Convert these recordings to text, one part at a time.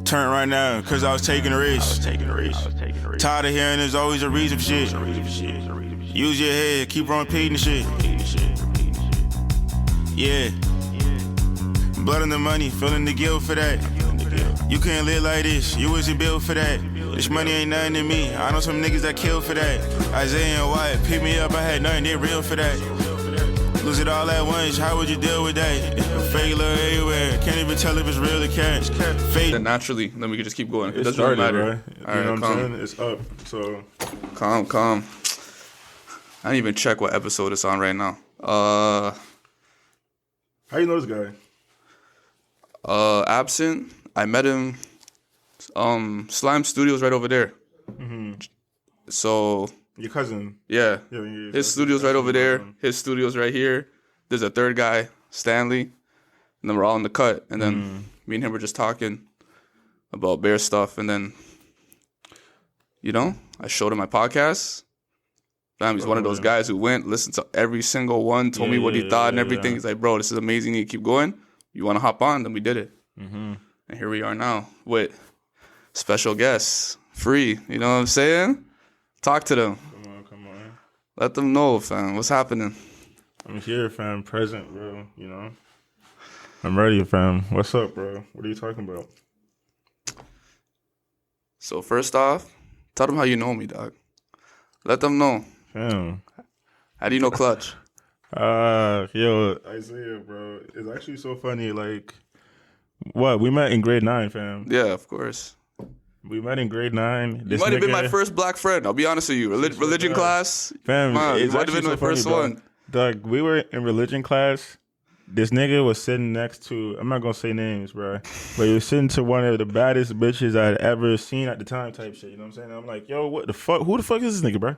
Turn right now, cause I was taking a risk. Tired of hearing there's always a reason for shit. Use your head, keep on repeating the shit. Yeah. Blood on the money, feeling the guilt for that. You can't live like this, you wasn't built for that. This money ain't nothing to me, I know some niggas that killed for that. Isaiah and White, pick me up, I had nothing, they real for that. Lose it all at once, how would you deal with that? Fake love everywhere, can't even tell if it's real or cash. Fake. Then naturally, then we can just keep going. It It doesn't really started, matter. bro. You know what I'm saying? It's up, so. Calm. I didn't even check what episode it's on right now. How you know this guy? Absent. I met him. Slime Studios right over there. Mm-hmm. So. Your cousin. Yeah. Yeah. His studio's right over there. His studio's right here. There's a third guy, Stanley. And then we're all in the cut. And then me and him were just talking about bear stuff. And then, I showed him my podcast. He's one of those guys who went, listened to every single one, told me what he thought and everything. He's like, bro, this is amazing. You keep going. You want to hop on? Then we did it. Mm-hmm. And here we are now with special guests, Phree. You know what I'm saying? Talk to them. Come on. Let them know, fam. What's happening? I'm here, fam. Present, bro. I'm ready, fam. What's up, bro? What are you talking about? So first off, tell them how you know me, dog. Let them know. Fam. How do you know Clutch? Yo, Isaiah, bro. It's actually so funny. Like, what? We met in grade 9, fam. Yeah, of course. We met in grade 9. You might have been my first black friend. I'll be honest with you. Religion class. Fam, you might have been my first one. Dog, we were in religion class. This nigga was sitting next to, I'm not gonna say names, bro, but he was sitting to one of the baddest bitches I'd ever seen at the time type shit, you know what I'm saying? I'm like, yo, what the fuck? Who the fuck is this nigga, bro?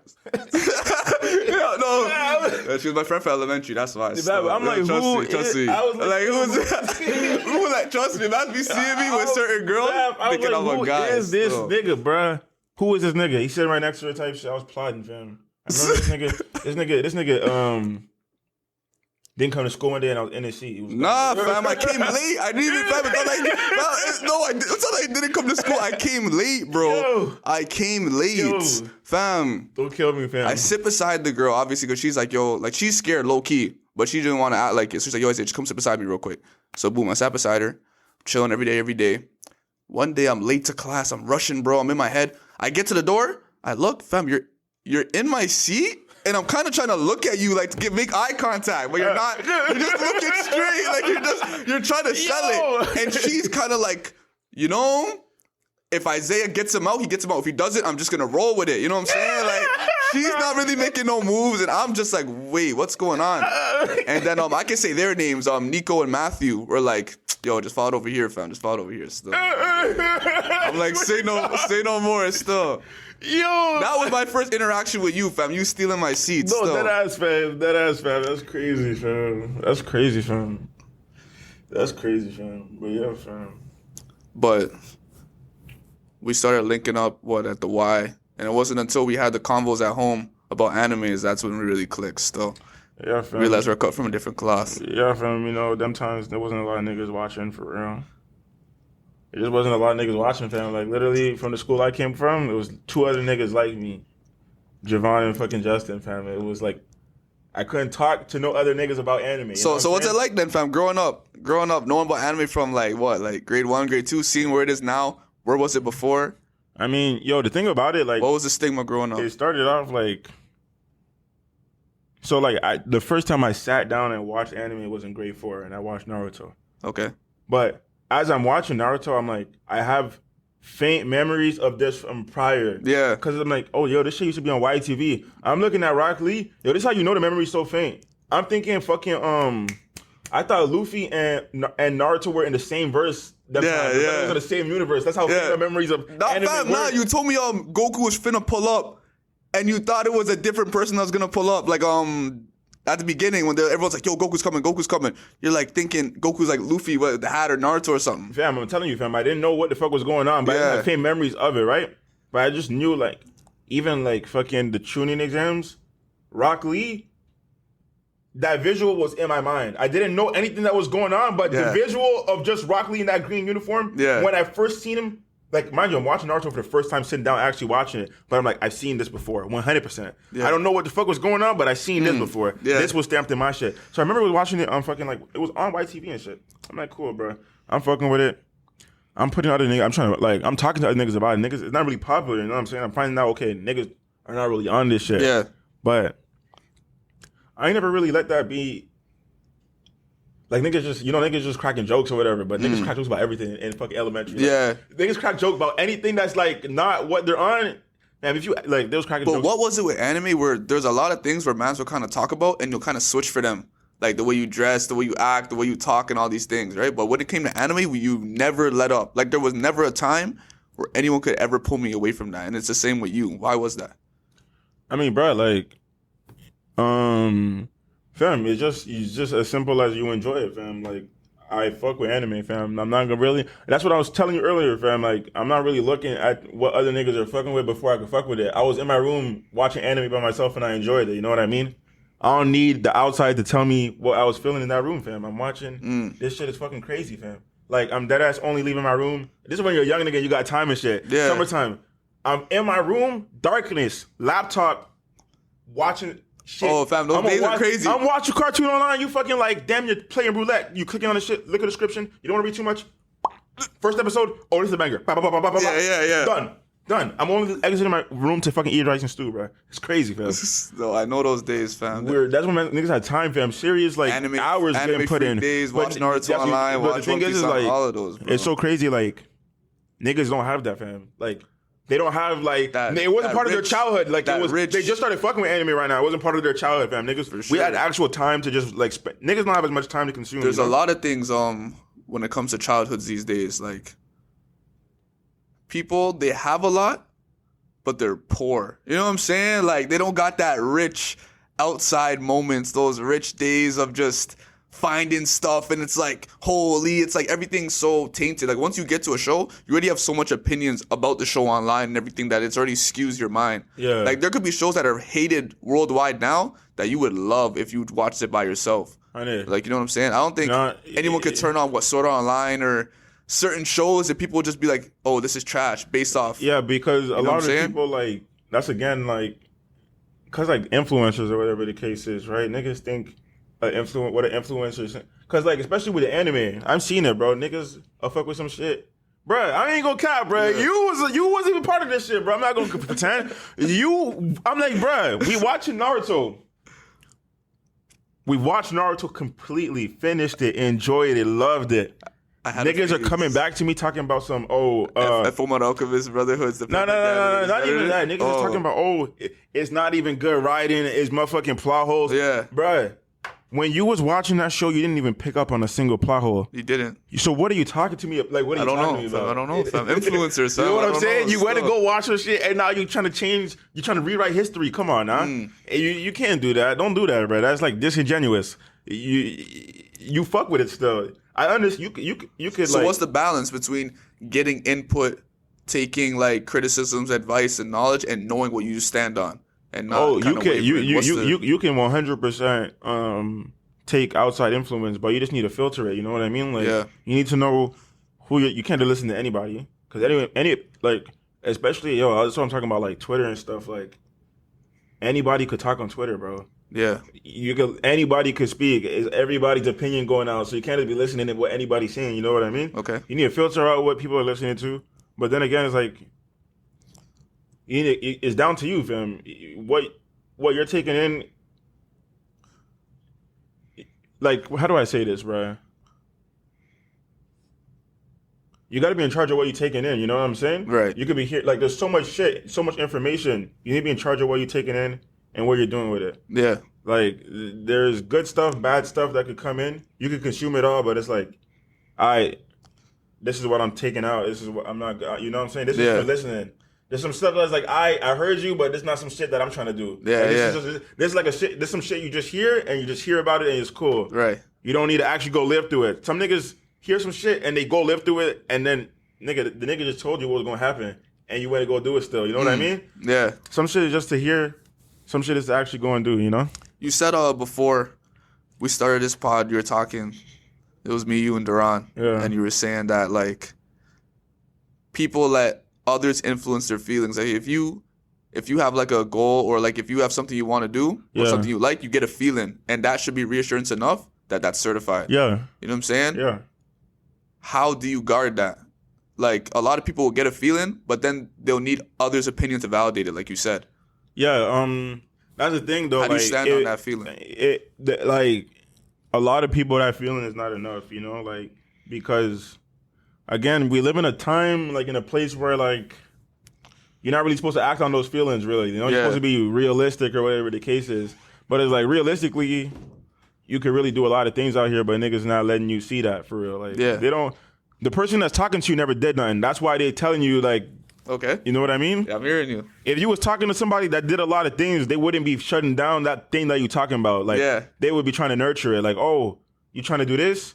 No. She was my friend for elementary, that's why. I'm like, trust me. I was like, who's that? Who, like, trust me, man, be seeing me with certain girls, thinking I'm a guy. Who is this nigga, bro? Who is this nigga? He sitting right next to her type shit. I was plotting, fam. I remember this nigga, didn't come to school one day and I was in his seat. Nah, fam, I came late. I didn't even, fam, it's not like I didn't come to school. I came late, bro. Yo. I came late. Fam. Don't kill me, fam. I sit beside the girl, obviously, because she's like, yo, like, she's scared, low-key, but she didn't want to act like it. So she's like, yo, Isaiah, just come sit beside me real quick. So, boom, I sat beside her, chilling every day. One day, I'm late to class. I'm rushing, bro. I'm in my head. I get to the door. I look, fam, you're in my seat? And I'm kind of trying to look at you, like, to make eye contact, but you're not. You're just looking straight, like you're trying to sell it. And she's kind of like, if Isaiah gets him out, he gets him out. If he doesn't, I'm just gonna roll with it. You know what I'm saying? Like, she's not really making no moves, and I'm just like, wait, what's going on? And then I can say their names. Nico and Matthew were like, yo, just follow it over here, fam. Just follow it over here. Still, I'm like, say no more. Still. Yo, that was my first interaction with you, fam. You stealing my seats. No, that ass, fam. That's crazy, fam. That's crazy, fam. But yeah, fam. But we started linking up, at the Y. And it wasn't until we had the convos at home about animes that's when we really clicked, still. Yeah, fam. Realized we're cut from a different cloth. Yeah, fam. Them times there wasn't a lot of niggas watching, for real. It just wasn't a lot of niggas watching, fam. Like, literally, from the school I came from, it was 2 other niggas like me. Javon and fucking Justin, fam. It was like, I couldn't talk to no other niggas about anime. So what's it like then, fam? Growing up, knowing about anime from, like grade 1, grade 2, seeing where it is now? Where was it before? I mean, yo, the thing about it, like... What was the stigma growing up? It started off, like... So, like, the first time I sat down and watched anime was in grade 4, and I watched Naruto. Okay. But... as I'm watching Naruto, I'm like, I have faint memories of this from prior. Yeah. Because I'm like, oh, yo, this shit used to be on YTV. I'm looking at Rock Lee. Yo, this is how you know the memory's so faint. I'm thinking fucking, I thought Luffy and Naruto were in the same verse. Yeah. It was in the same universe. That's how faint the memories of anime were. You told me Goku was finna pull up, and you thought it was a different person that was gonna pull up. Like, at the beginning, when everyone's like, yo, Goku's coming. You're like thinking Goku's like Luffy with the hat or Naruto or something. Fam, I'm telling you, fam, I didn't know what the fuck was going on, but I had faint memories of it, right? But I just knew, like, even like fucking the tuning exams, Rock Lee, that visual was in my mind. I didn't know anything that was going on, but the visual of just Rock Lee in that green uniform, when I first seen him, like, mind you, I'm watching Naruto for the first time, sitting down, actually watching it, but I'm like, I've seen this before, 100%. I don't know what the fuck was going on, but I've seen this before. This was stamped in my shit. So I remember watching it on fucking, like, it was on YTV and shit. I'm like, cool, bro. I'm fucking with it. I'm putting other niggas, I'm trying to, like, I'm talking to other niggas about it. Niggas, it's not really popular, you know what I'm saying? I'm finding out, okay, niggas are not really on this shit. Yeah. But I ain't never really let that be. Like, niggas just, niggas just cracking jokes or whatever, but niggas crack jokes about everything in fucking elementary. Like, niggas crack jokes about anything that's, like, not what they're on. Man, if you, like, they was cracking jokes. But what was it with anime where there's a lot of things where mans will kind of talk about and you'll kind of switch for them? Like, the way you dress, the way you act, the way you talk, and all these things, right? But when it came to anime, you never let up. Like, there was never a time where anyone could ever pull me away from that. And it's the same with you. Why was that? I mean, bro, like, fam, it's just as simple as you enjoy it, fam. Like, I fuck with anime, fam. I'm not gonna really. That's what I was telling you earlier, fam. Like, I'm not really looking at what other niggas are fucking with before I can fuck with it. I was in my room watching anime by myself and I enjoyed it. You know what I mean? I don't need the outside to tell me what I was feeling in that room, fam. I'm watching. This shit is fucking crazy, fam. Like, I'm dead ass only leaving my room. This is when you're a young nigga, you got time and shit. Yeah. Summertime. I'm in my room, darkness, laptop, watching. Shit. Oh, fam, those days are crazy. I'm watching cartoon online. You fucking like, damn, you're playing roulette. You clicking on the shit, look at the description. You don't want to read too much. First episode, oh, this is a banger. Yeah. Done. I'm only exiting my room to fucking eat rice and stew, bro. It's crazy, fam. No, I know those days, fam. That's when niggas had time, fam. Serious, like, hours getting put in. Days, watch Naruto online, watch One Piece on all of those, bro. It's so crazy, like, niggas don't have that, fam. Like, they don't have, like, it wasn't part of their childhood. Like, they just started fucking with anime right now. It wasn't part of their childhood, fam. Niggas, we had actual time to just, like, niggas don't have as much time to consume. There's a lot of things, when it comes to childhoods these days, like, people, they have a lot, but they're poor. You know what I'm saying? Like, they don't got that rich outside moments, those rich days of just finding stuff, and it's like, holy, it's like everything's so tainted. Like, once you get to a show, you already have so much opinions about the show online and everything that it's already skews your mind. Yeah. Like, there could be shows that are hated worldwide now that you would love if you watched it by yourself. I know. Like, you know what I'm saying? I don't think anyone could turn on Sword Art Online or certain shows and people would just be like, oh, this is trash based off. Yeah, because a lot of people, like, that's again, like, because, like, influencers or whatever the case is, right? Niggas think what an influencer, because, like, especially with the anime, I'm seeing it, bro. Niggas fuck with some shit. Bruh, I ain't gonna cap, bruh. Yeah. You wasn't even part of this shit, bro. I'm not gonna pretend. I'm like, bruh, we watching Naruto. We watched Naruto completely, finished it, enjoyed it, loved it. Niggas are coming back to me talking about some, Fullmetal Alchemist Brotherhood's the No, not even that. Niggas are talking about, it's not even good writing, it's motherfucking plot holes. Yeah. Bruh, when you was watching that show, you didn't even pick up on a single plot hole. You didn't. So what are you talking to me? Like, what are you talking to me about? I don't know. I'm influencers. You know what I'm saying? You went to go watch some shit, and now you're trying to change. You're trying to rewrite history. Come on, now. You can't do that. Don't do that, bro. That's like disingenuous. You fuck with it still. I understand. You could. So like, what's the balance between getting input, taking like criticisms, advice, and knowledge, and knowing what you stand on? And not you can 100% take outside influence, but you just need to filter it. You know what I mean? Like, you need to know who you can't listen to anybody, because any like, especially that's what I'm talking about, like Twitter and stuff. Like, anybody could talk on Twitter, bro. Yeah, anybody could speak. It's everybody's opinion going out, so you can't just be listening to what anybody's saying. You know what I mean? Okay. You need to filter out what people are listening to, but then again, it's like, it's down to you, fam. What you're taking in. Like, how do I say this, bro? You got to be in charge of what you're taking in. You know what I'm saying? Right. You could be here. Like, there's so much shit, so much information. You need to be in charge of what you're taking in and what you're doing with it. Yeah. Like, there's good stuff, bad stuff that could come in. You could consume it all, but it's like, this is what I'm taking out. This is what I'm not. You know what I'm saying? This is for listening. There's some stuff that's like, I heard you, but this is not some shit that I'm trying to do. Yeah, like, this is like there's some shit you just hear, and you just hear about it, and it's cool. Right. You don't need to actually go live through it. Some niggas hear some shit, and they go live through it, and then, the nigga just told you what was going to happen, and you went to go do it still. You know what I mean? Yeah. Some shit is just to hear. Some shit is to actually go and do, you know? You said before we started this pod, you were talking. It was me, you, and Duran. Yeah. And you were saying that, like, people let others influence their feelings. Like, if you have, like, a goal or, like, if you have something you want to do or something you like, you get a feeling. And that should be reassurance enough that that's certified. Yeah. You know what I'm saying? Yeah. How do you guard that? Like, a lot of people will get a feeling, but then they'll need others' opinion to validate it, like you said. Yeah. That's the thing, though. How do you stand on that feeling? Like, a lot of people, that feeling is not enough, you know? Like, because, again, we live in a time, like, in a place where, like, you're not really supposed to act on those feelings, really. You know, you're supposed to be realistic or whatever the case is. But it's like, realistically, you could really do a lot of things out here, but niggas not letting you see that, for real. Like, they don't... The person that's talking to you never did nothing. That's why they telling you, like... Okay. You know what I mean? Yeah, I'm hearing you. If you was talking to somebody that did a lot of things, they wouldn't be shutting down that thing that you talking about. Like, they would be trying to nurture it. Like, oh, you trying to do this?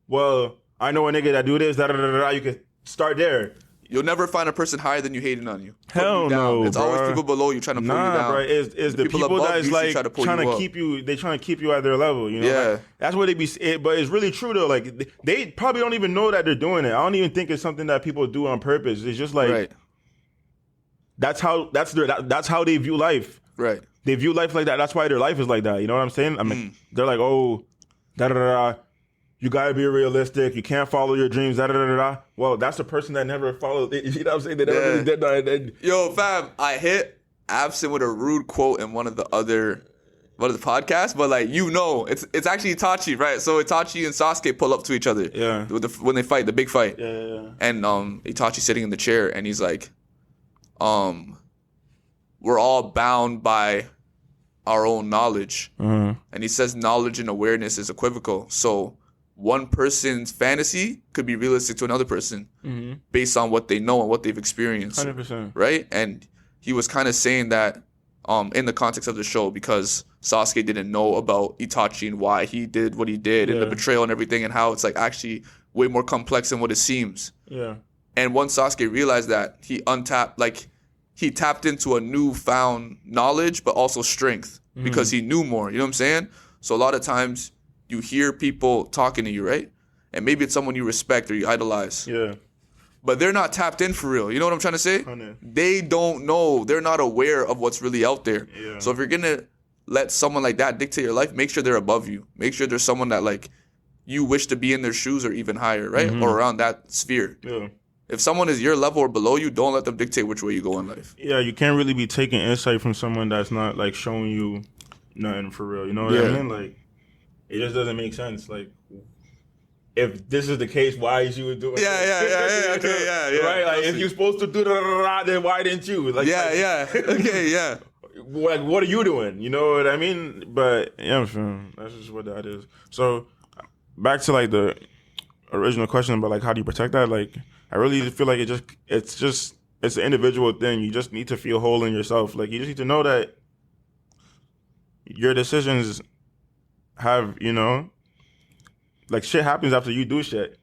Well, I know a nigga that do this, da-da-da-da-da. You can start there. You'll never find a person higher than you hating on you. Hell no, It's always people below you trying to pull you down. Bro. It's the people that's like trying to keep you. They trying to keep you at their level. You know, like, that's what they be. But it's really true though. Like they probably don't even know that they're doing it. I don't even think it's something that people do on purpose. It's just like that's how they view life. Right. They view life like that. That's why their life is like that. You know what I'm saying? I mean, they're like, oh, da da da. You gotta be realistic. You can't follow your dreams. Da da da da. Well, that's a person that never followed. You know what I'm saying? They never really did that. Yo, fam, I hit Absent with a rude quote in one of the podcasts, but like it's actually Itachi, right? So Itachi and Sasuke pull up to each other. Yeah. When they fight, the big fight. Yeah. And Itachi's sitting in the chair, and he's like, we're all bound by our own knowledge, and he says knowledge and awareness is equivocal. So one person's fantasy could be realistic to another person based on what they know and what they've experienced. 100%. Right? And he was kind of saying that in the context of the show because Sasuke didn't know about Itachi and why he did what he did and the betrayal and everything and how it's like actually way more complex than what it seems. Yeah. And once Sasuke realized that, he tapped into a newfound knowledge but also strength because he knew more. You know what I'm saying? So a lot of times you hear people talking to you, right? And maybe it's someone you respect or you idolize. Yeah. But they're not tapped in for real. You know what I'm trying to say? They don't know. They're not aware of what's really out there. Yeah. So if you're going to let someone like that dictate your life, make sure they're above you. Make sure there's someone that like you wish to be in their shoes or even higher, right? Or around that sphere. Yeah. If someone is your level or below you, don't let them dictate which way you go in life. Yeah, you can't really be taking insight from someone that's not like showing you nothing for real. You know what I mean? Like, it just doesn't make sense. Like, if this is the case, why is you doing Yeah, right? Like, if you're supposed to do that, then why didn't you? Like, Okay. Like, what are you doing? You know what I mean? But, yeah, that's just what that is. So, back to, like, the original question about, like, how do you protect that? Like, I really feel like it's an individual thing. You just need to feel whole in yourself. Like, you just need to know that your decisions have, you know, like shit happens after you do shit.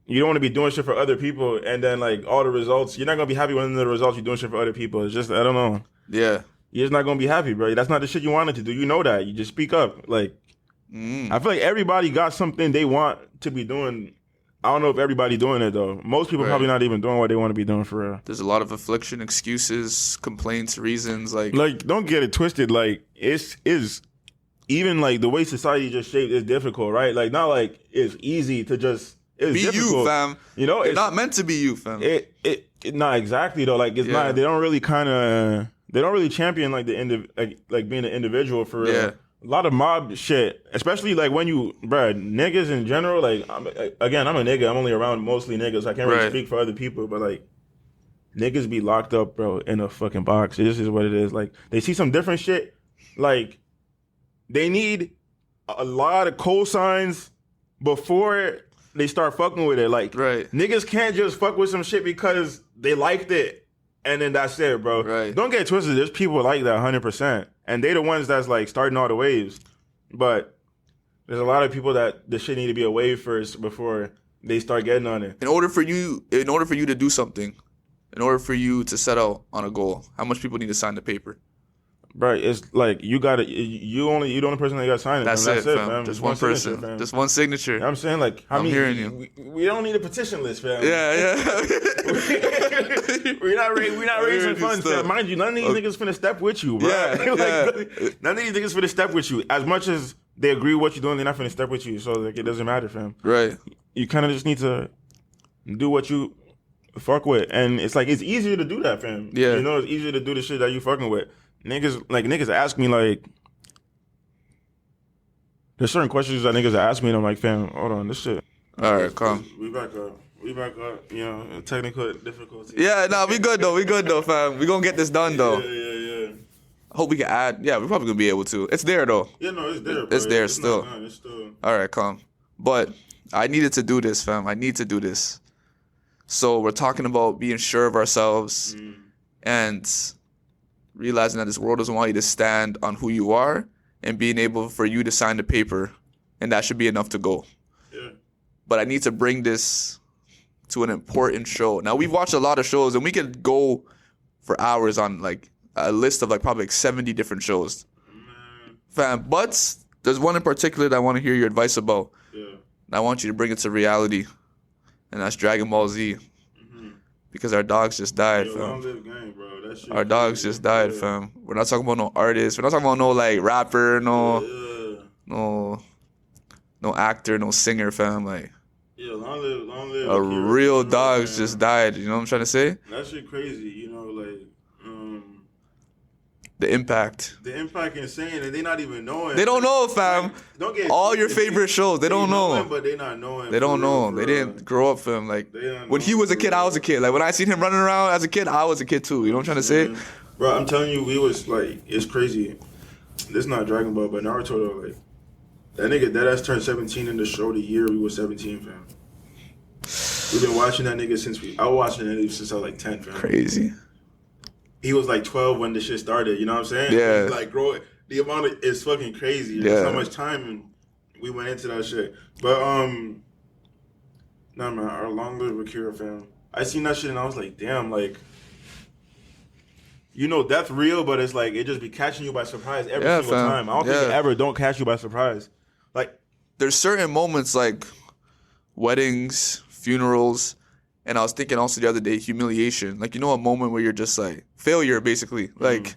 You don't want to be doing shit for other people and then like all the results, you're not going to be happy when the results you're doing shit for other people. It's just, I don't know. Yeah. You're just not going to be happy, bro. That's not the shit you wanted to do. You know that. You just speak up. Like, I feel like everybody got something they want to be doing. I don't know if everybody doing it though. Most people probably not even doing what they want to be doing for real. There's a lot of affliction, excuses, complaints, reasons. Like don't get it twisted. Like it's even like the way society just shaped is difficult, right? Like not like it's easy to just be difficult. You, fam. You know, it's not meant to be you, fam. It not exactly though. Like it's not. They don't really champion like the like being an individual for real. Yeah. A lot of mob shit, especially like when niggas in general. Like I'm a nigga. I'm only around mostly niggas. I can't really speak for other people, but like niggas be locked up, bro, in a fucking box. This is what it is. Like they see some different shit. Like they need a lot of cosigns before they start fucking with it. Like niggas can't just fuck with some shit because they liked it. And then that's it, bro. Right. Don't get twisted. There's people like that 100%. And they the ones that's like starting all the waves. But there's a lot of people that the shit need to be a wave first before they start getting on it. In order for you to do something, in order for you to set out on a goal, how much people need to sign the paper? Bro, it's like you the only person that got signed. That's it, fam. Just one signature, person. fam. Just one signature. You know what I'm saying, like, how I'm many? hearing you. We don't need a petition list, fam. Yeah. we're not raising funds, stuff. fam. Mind you, none of these niggas finna step with you, bro. None of these niggas finna step with you. As much as they agree with what you're doing, they're not finna step with you. So like, it doesn't matter, fam. Right. You kind of just need to do what you fuck with, and it's like it's easier to do that, fam. Yeah. You know, it's easier to do the shit that you fucking with. Niggas ask me like, there's certain questions that niggas ask me, and I'm like, fam, hold on, this shit. All right, calm. We back up. You know, technical difficulty. Yeah, nah, we good though, fam. We gonna get this done though. Yeah. I hope we can add. Yeah, we're probably gonna be able to. It's there though. Yeah, no, it's there. Bro. It's there It's still. not done. It's still. All right, calm. But I needed to do this, fam. I need to do this. So we're talking about being sure of ourselves and realizing that this world doesn't want you to stand on who you are and being able for you to sign the paper, and that should be enough to go. Yeah. But I need to bring this to an important show. Now, we've watched a lot of shows, and we could go for hours on like a list of like probably like 70 different shows. Fam, but there's one in particular that I want to hear your advice about. Yeah. And I want you to bring it to reality, and that's Dragon Ball Z. Because our dogs just died, fam. Long live game, bro. That shit Our dogs just died, fam. We're not talking about no artist. We're not talking about no like rapper, no actor, no singer, fam. Like long live. a real dogs just died. You know what I'm trying to say? That shit crazy. You know, like The impact. the impact insane, and they not even knowing. They don't know, fam. Like, don't get All your favorite shows, they don't know. But they not knowing. They don't know. They didn't grow up, fam. Like when he was a kid, I was a kid. Like when I seen him running around as a kid, I was a kid too. You know what I'm trying to say? Bro, I'm telling you, we was like, it's crazy. This is not Dragon Ball, but Naruto though, like that nigga that ass turned 17 in the show the year we was 17, fam. We've been watching that nigga since I was watching that nigga since I was like 10, fam. Crazy. He was like 12 when the shit started. You know what I'm saying? Yeah. Like growing, the amount of it's fucking crazy. Yeah. That's how much time we went into that shit. But nah, man, our long live Akira, fam. I seen that shit and I was like, damn, like. You know, death real, but it's like it just be catching you by surprise every single fam. time. I don't think it ever don't catch you by surprise. Like There's certain moments like weddings, funerals, and I was thinking also the other day, humiliation. Like, you know, a moment where you're just like failure, basically. Like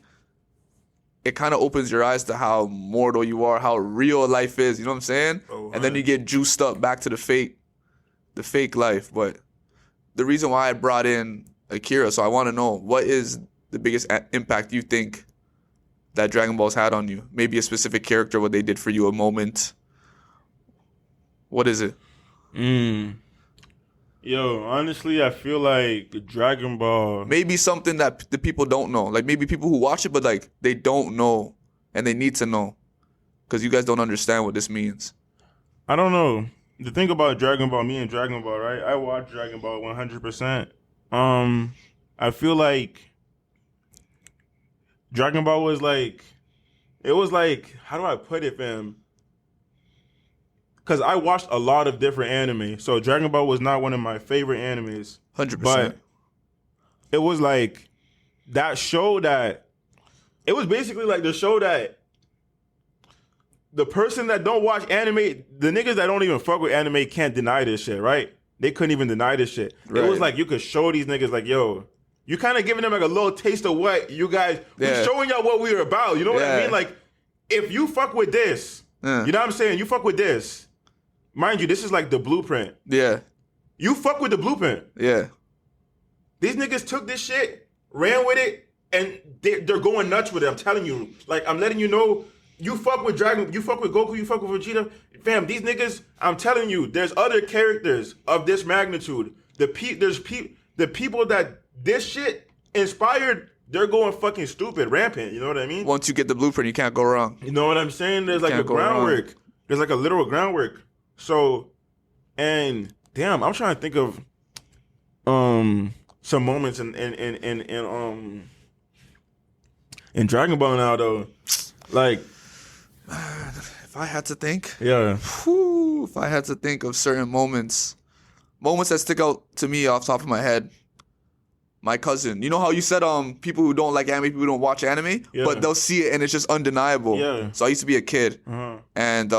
it kind of opens your eyes to how mortal you are, how real life is. You know what I'm saying? Oh, and then you get juiced up back to the fake life. But the reason why I brought in Akira, so I want to know, what is the biggest impact you think that Dragon Ball's had on you? Maybe a specific character, what they did for you, a moment. What is it? Yo, honestly, I feel like Dragon Ball. Maybe something that the people don't know. Like maybe people who watch it, but like they don't know and they need to know because you guys don't understand what this means. I don't know. The thing about Dragon Ball, me and Dragon Ball, right? I watch Dragon Ball 100%. I feel like Dragon Ball was like, it was like, how do I put it, fam? Because I watched a lot of different anime. So Dragon Ball was not one of my favorite animes. 100%. But it was like that show that, it was basically like the show that the person that don't watch anime, the niggas that don't even fuck with anime can't deny this shit, right? They couldn't even deny this shit. Right. It was like you could show these niggas like, yo, you kind of giving them like a little taste of what you guys, we're showing y'all what we were about. You know what I mean? Like, if you fuck with this, you know what I'm saying? You fuck with this. Mind you, this is like the blueprint. Yeah. You fuck with the blueprint. Yeah. These niggas took this shit, ran with it, and they're going nuts with it. I'm telling you. Like, I'm letting you know, you fuck with Dragon, you fuck with Goku, you fuck with Vegeta. Fam, these niggas, I'm telling you, there's other characters of this magnitude. The people that this shit inspired, they're going fucking stupid, rampant. You know what I mean? Once you get the blueprint, you can't go wrong. You know what I'm saying? There's like a groundwork. There's like a literal groundwork. So, and damn, I'm trying to think of some moments in Dragon Ball now though. Like, if I had to think, if I had to think of certain moments that stick out to me off the top of my head, My cousin. You know how you said people who don't like anime, people who don't watch anime, Yeah. but they'll see it and it's just undeniable. Yeah. So I used to be a kid, and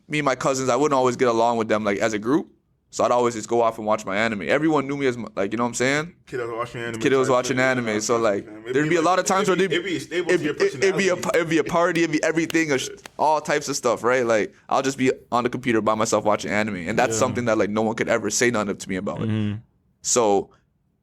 me and my cousins, I wouldn't always get along with them like as a group. So I'd always just go off and watch my anime. Everyone knew me as like, you know what I'm saying? Kid was watching anime. Kid was watching anime. So like, there'd be a lot of times where it'd be a staple to your personality. it'd be a party, it'd be everything, all types of stuff, right? Like I'll just be on the computer by myself watching anime, and that's something that like no one could ever say nothing to me about. So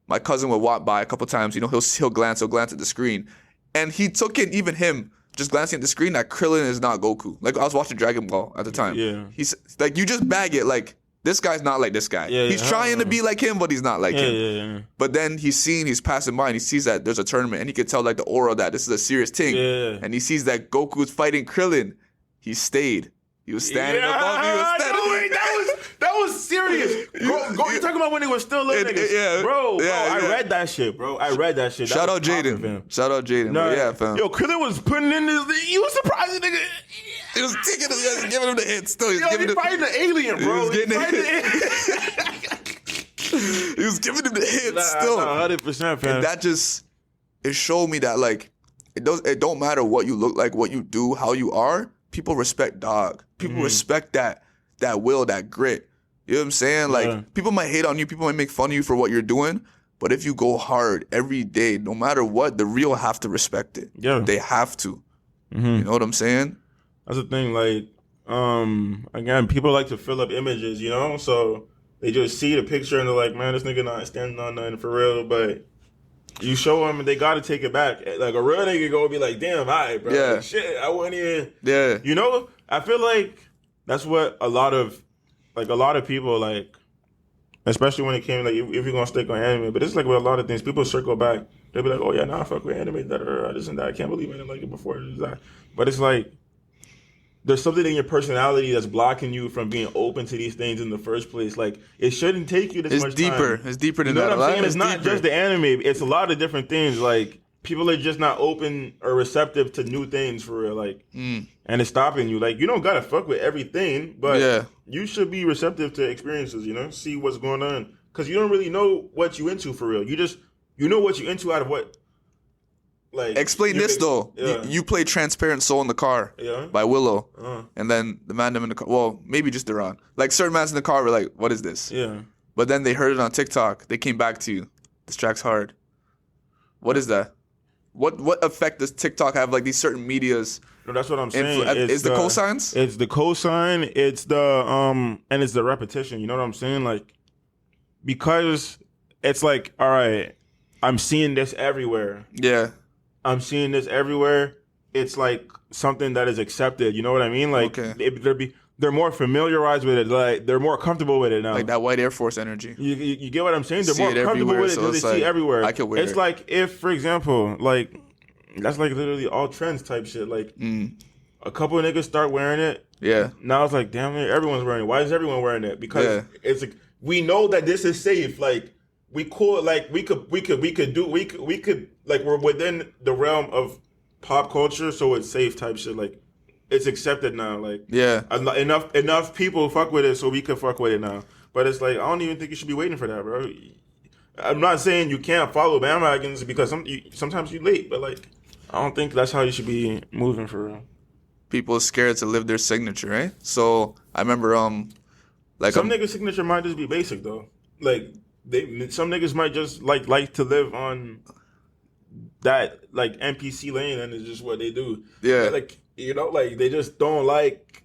my cousin would walk by a couple times. You know, he'll glance at the screen, and he took in even him just glancing at the screen that Krillin is not Goku. Like I was watching Dragon Ball at the time. Yeah. He's like, you just bag it like. This guy's not like this guy. Yeah, he's trying to be like him, but he's not like him. Yeah. But then he's passing by and he sees that there's a tournament and he can tell like the aura that this is a serious thing. Yeah. And he sees that Goku's fighting Krillin. He stayed. He was standing above. He was standing. No, wait, that was serious. Bro, you talking about when they were still little niggas? Yeah. Bro, Yeah. I read that shit, bro. I read that shit. Shout out Jaden. Shout out Jaden. No, Yeah, fam. Yo, Krillin was putting in this. He was surprising, nigga. He was taking him, he was giving him the hits. Still, Yo, he fighting the alien, bro. He was getting the he was giving him the hits still. 100%, fam. And that just, it showed me that like, it don't matter what you look like, what you do, how you are. People respect dog. People respect that will, that grit. You know what I'm saying? Like, people might hate on you. People might make fun of you for what you're doing. But if you go hard every day, no matter what, the real have to respect it. Yeah. They have to. You know what I'm saying? That's the thing, like, again, people like to fill up images, you know? So they just see the picture and they're like, man, this nigga not standing on nothing for real. But you show them and they got to take it back. Like, a real nigga go be like, damn, all right, bro. Yeah. Like, shit, I wasn't even. Yeah. You know? I feel like that's what a lot of people, like, especially when it came, like, if you're going to stick on anime, but it's like with a lot of things, people circle back. They'll be like, oh, yeah, nah, I fuck with anime, this and that. I can't believe I didn't like it before. This and that. But it's like, there's something in your personality that's blocking you from being open to these things in the first place. Like, it shouldn't take you this much deeper. time. It's deeper than you know that. What I'm saying? It's It's not deeper. just the anime. It's a lot of different things. Like, people are just not open or receptive to new things for real. Like, and it's stopping you. Like, you don't gotta fuck with everything, but you should be receptive to experiences. You know, see what's going on, because you don't really know what you into for real. You know what you into out of what. Like, explain this though. Yeah. You played "Transparent Soul" in the car by Willow, and then the man them in the car. Well, maybe just Duran. Like certain mans in the car were like, "What is this?" Yeah. But then they heard it on TikTok. They came back to you. This track's hard. What is that? What effect does TikTok have? Like these certain medias. No, that's what I'm saying. Is the cosigns? It's the cosign. It's the and it's the repetition. You know what I'm saying? Like, because it's like, all right, I'm seeing this everywhere. Yeah. I'm seeing this everywhere. It's like something that is accepted. You know what I mean? Like, they're more familiarized with it. Like, they're more comfortable with it now. Like that white Air Force energy. You get what I'm saying? They're See more it comfortable everywhere, with it so because they it's see like, everywhere. I can wear it's it. like if, for example, like, that's like literally all trends type shit. Like, a couple of niggas start wearing it. Yeah. Now it's like, damn it, everyone's wearing it. Why is everyone wearing it? Because it's like, we know that this is safe. Like, we could, like, we could, like, we're within the realm of pop culture, so it's safe type shit. Like, it's accepted now. Like, enough people fuck with it, so we could fuck with it now. But it's like, I don't even think you should be waiting for that, bro. I'm not saying you can't follow bandwagons because sometimes you're late, but like, I don't think that's how you should be moving for real. People are scared to live their signature, right? So I remember, like some niggas' signature might just be basic though. Like, some niggas might just like to live on that like NPC lane, and it's just what they do. Yeah. Like, you know, like they just don't like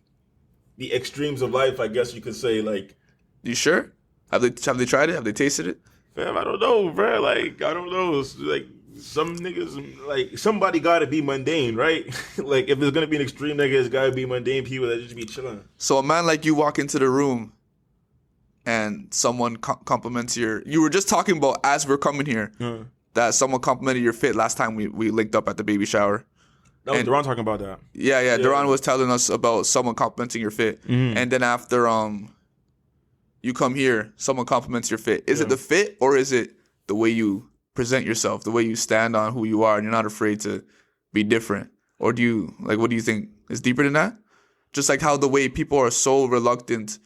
the extremes of life, I guess you could say. Like, you sure? Have they tried it? Have they tasted it? Fam, I don't know, bro. Like, I don't know. It's like, some niggas, like, somebody gotta be mundane, right? Like, if there's gonna be an extreme nigga, it's gotta be mundane people that just be chilling. So a man like you walk into the room and someone compliments you were just talking about, as we're coming here, that someone complimented your fit last time we linked up at the baby shower. That was Duran talking about that. Yeah. Duran was telling us about someone complimenting your fit. And then after you come here, someone compliments your fit. Is it the fit, or is it the way you present yourself, the way you stand on who you are, and you're not afraid to be different? Or do you, like, what do you think is deeper than that? Just like how the way people are so reluctant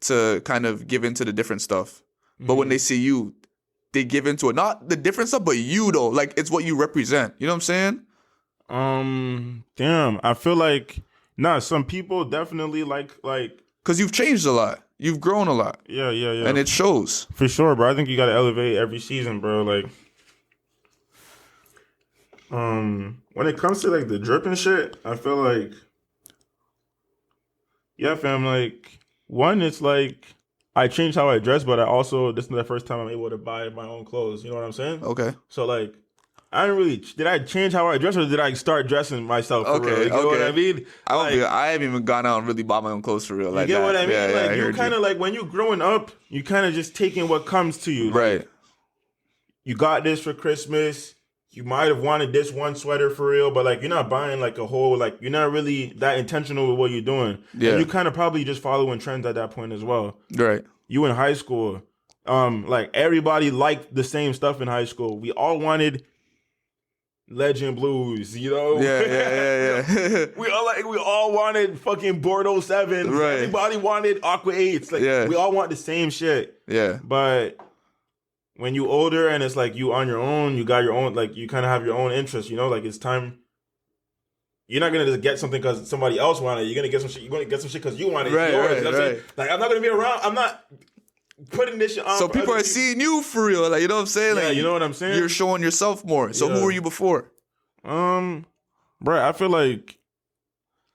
to kind of give into the different stuff. But when they see you, they give into it. Not the different stuff, but you though. Like it's what you represent. You know what I'm saying? Damn. I feel like some people definitely like because you've changed a lot. You've grown a lot. Yeah. And it shows. For sure, bro. I think you gotta elevate every season, bro. Like when it comes to like the dripping shit, I feel like yeah, fam, like one, it's like I changed how I dress, but this is the first time I'm able to buy my own clothes. You know what I'm saying? Okay. So like did I change how I dress or did I start dressing myself for real? You know what I mean? I haven't even gone out and really bought my own clothes for real. Like you get that. what I mean? Yeah, like you kind of like when you're growing up, you kind of just taking what comes to you. Right. Like, you got this for Christmas. You might have wanted this one sweater for real, but like you're not buying like a whole, like you're not really that intentional with what you're doing. Yeah. And you kind of probably just following trends at that point as well. Right. You in high school, like everybody liked the same stuff in high school. We all wanted Legend Blues, you know? Yeah. we all wanted fucking Bordeaux 7s. Right. Everybody wanted Aqua 8s. Like we all want the same shit. Yeah. But when you older and it's like you on your own, you got your own, like you kind of have your own interests, you know? Like it's time. You're not gonna just get something because somebody else wanted it. You're gonna get some shit. You're gonna get some shit because you want it. Right, it's yours. right, You know what I'm right. saying? Like I'm not gonna be around. I'm not putting this shit on. So for people other are seeing you for real. Like, you know what I'm saying? Yeah, Like, you know what I'm saying? You're showing yourself more. So who were you before? Bro, I feel like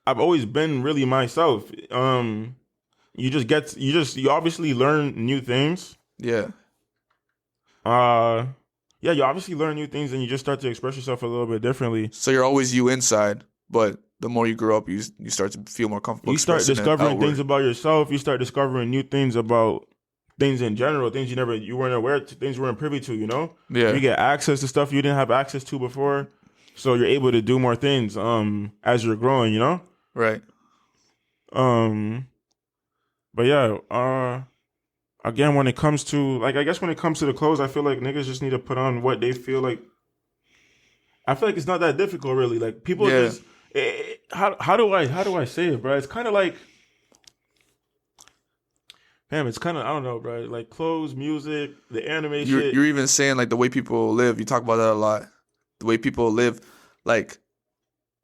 I've always been really myself. You obviously learn new things. Yeah. You obviously learn new things and you just start to express yourself a little bit differently. So you're always you inside, but the more you grow up, you start to feel more comfortable. You start expressing it discovering outward. things about yourself. You start discovering new things about things in general, things you weren't aware to, things you weren't privy to, you know? Yeah. You get access to stuff you didn't have access to before. So you're able to do more things as you're growing, you know? Right. But yeah, again, when it comes to the clothes, I feel like niggas just need to put on what they feel like. I feel like it's not that difficult, really. Like people just, how do I say it, bro? It's kind of like, damn, it's kind of, I don't know, bro. Like clothes, music, the anime shit. You're even saying like the way people live. You talk about that a lot. The way people live, like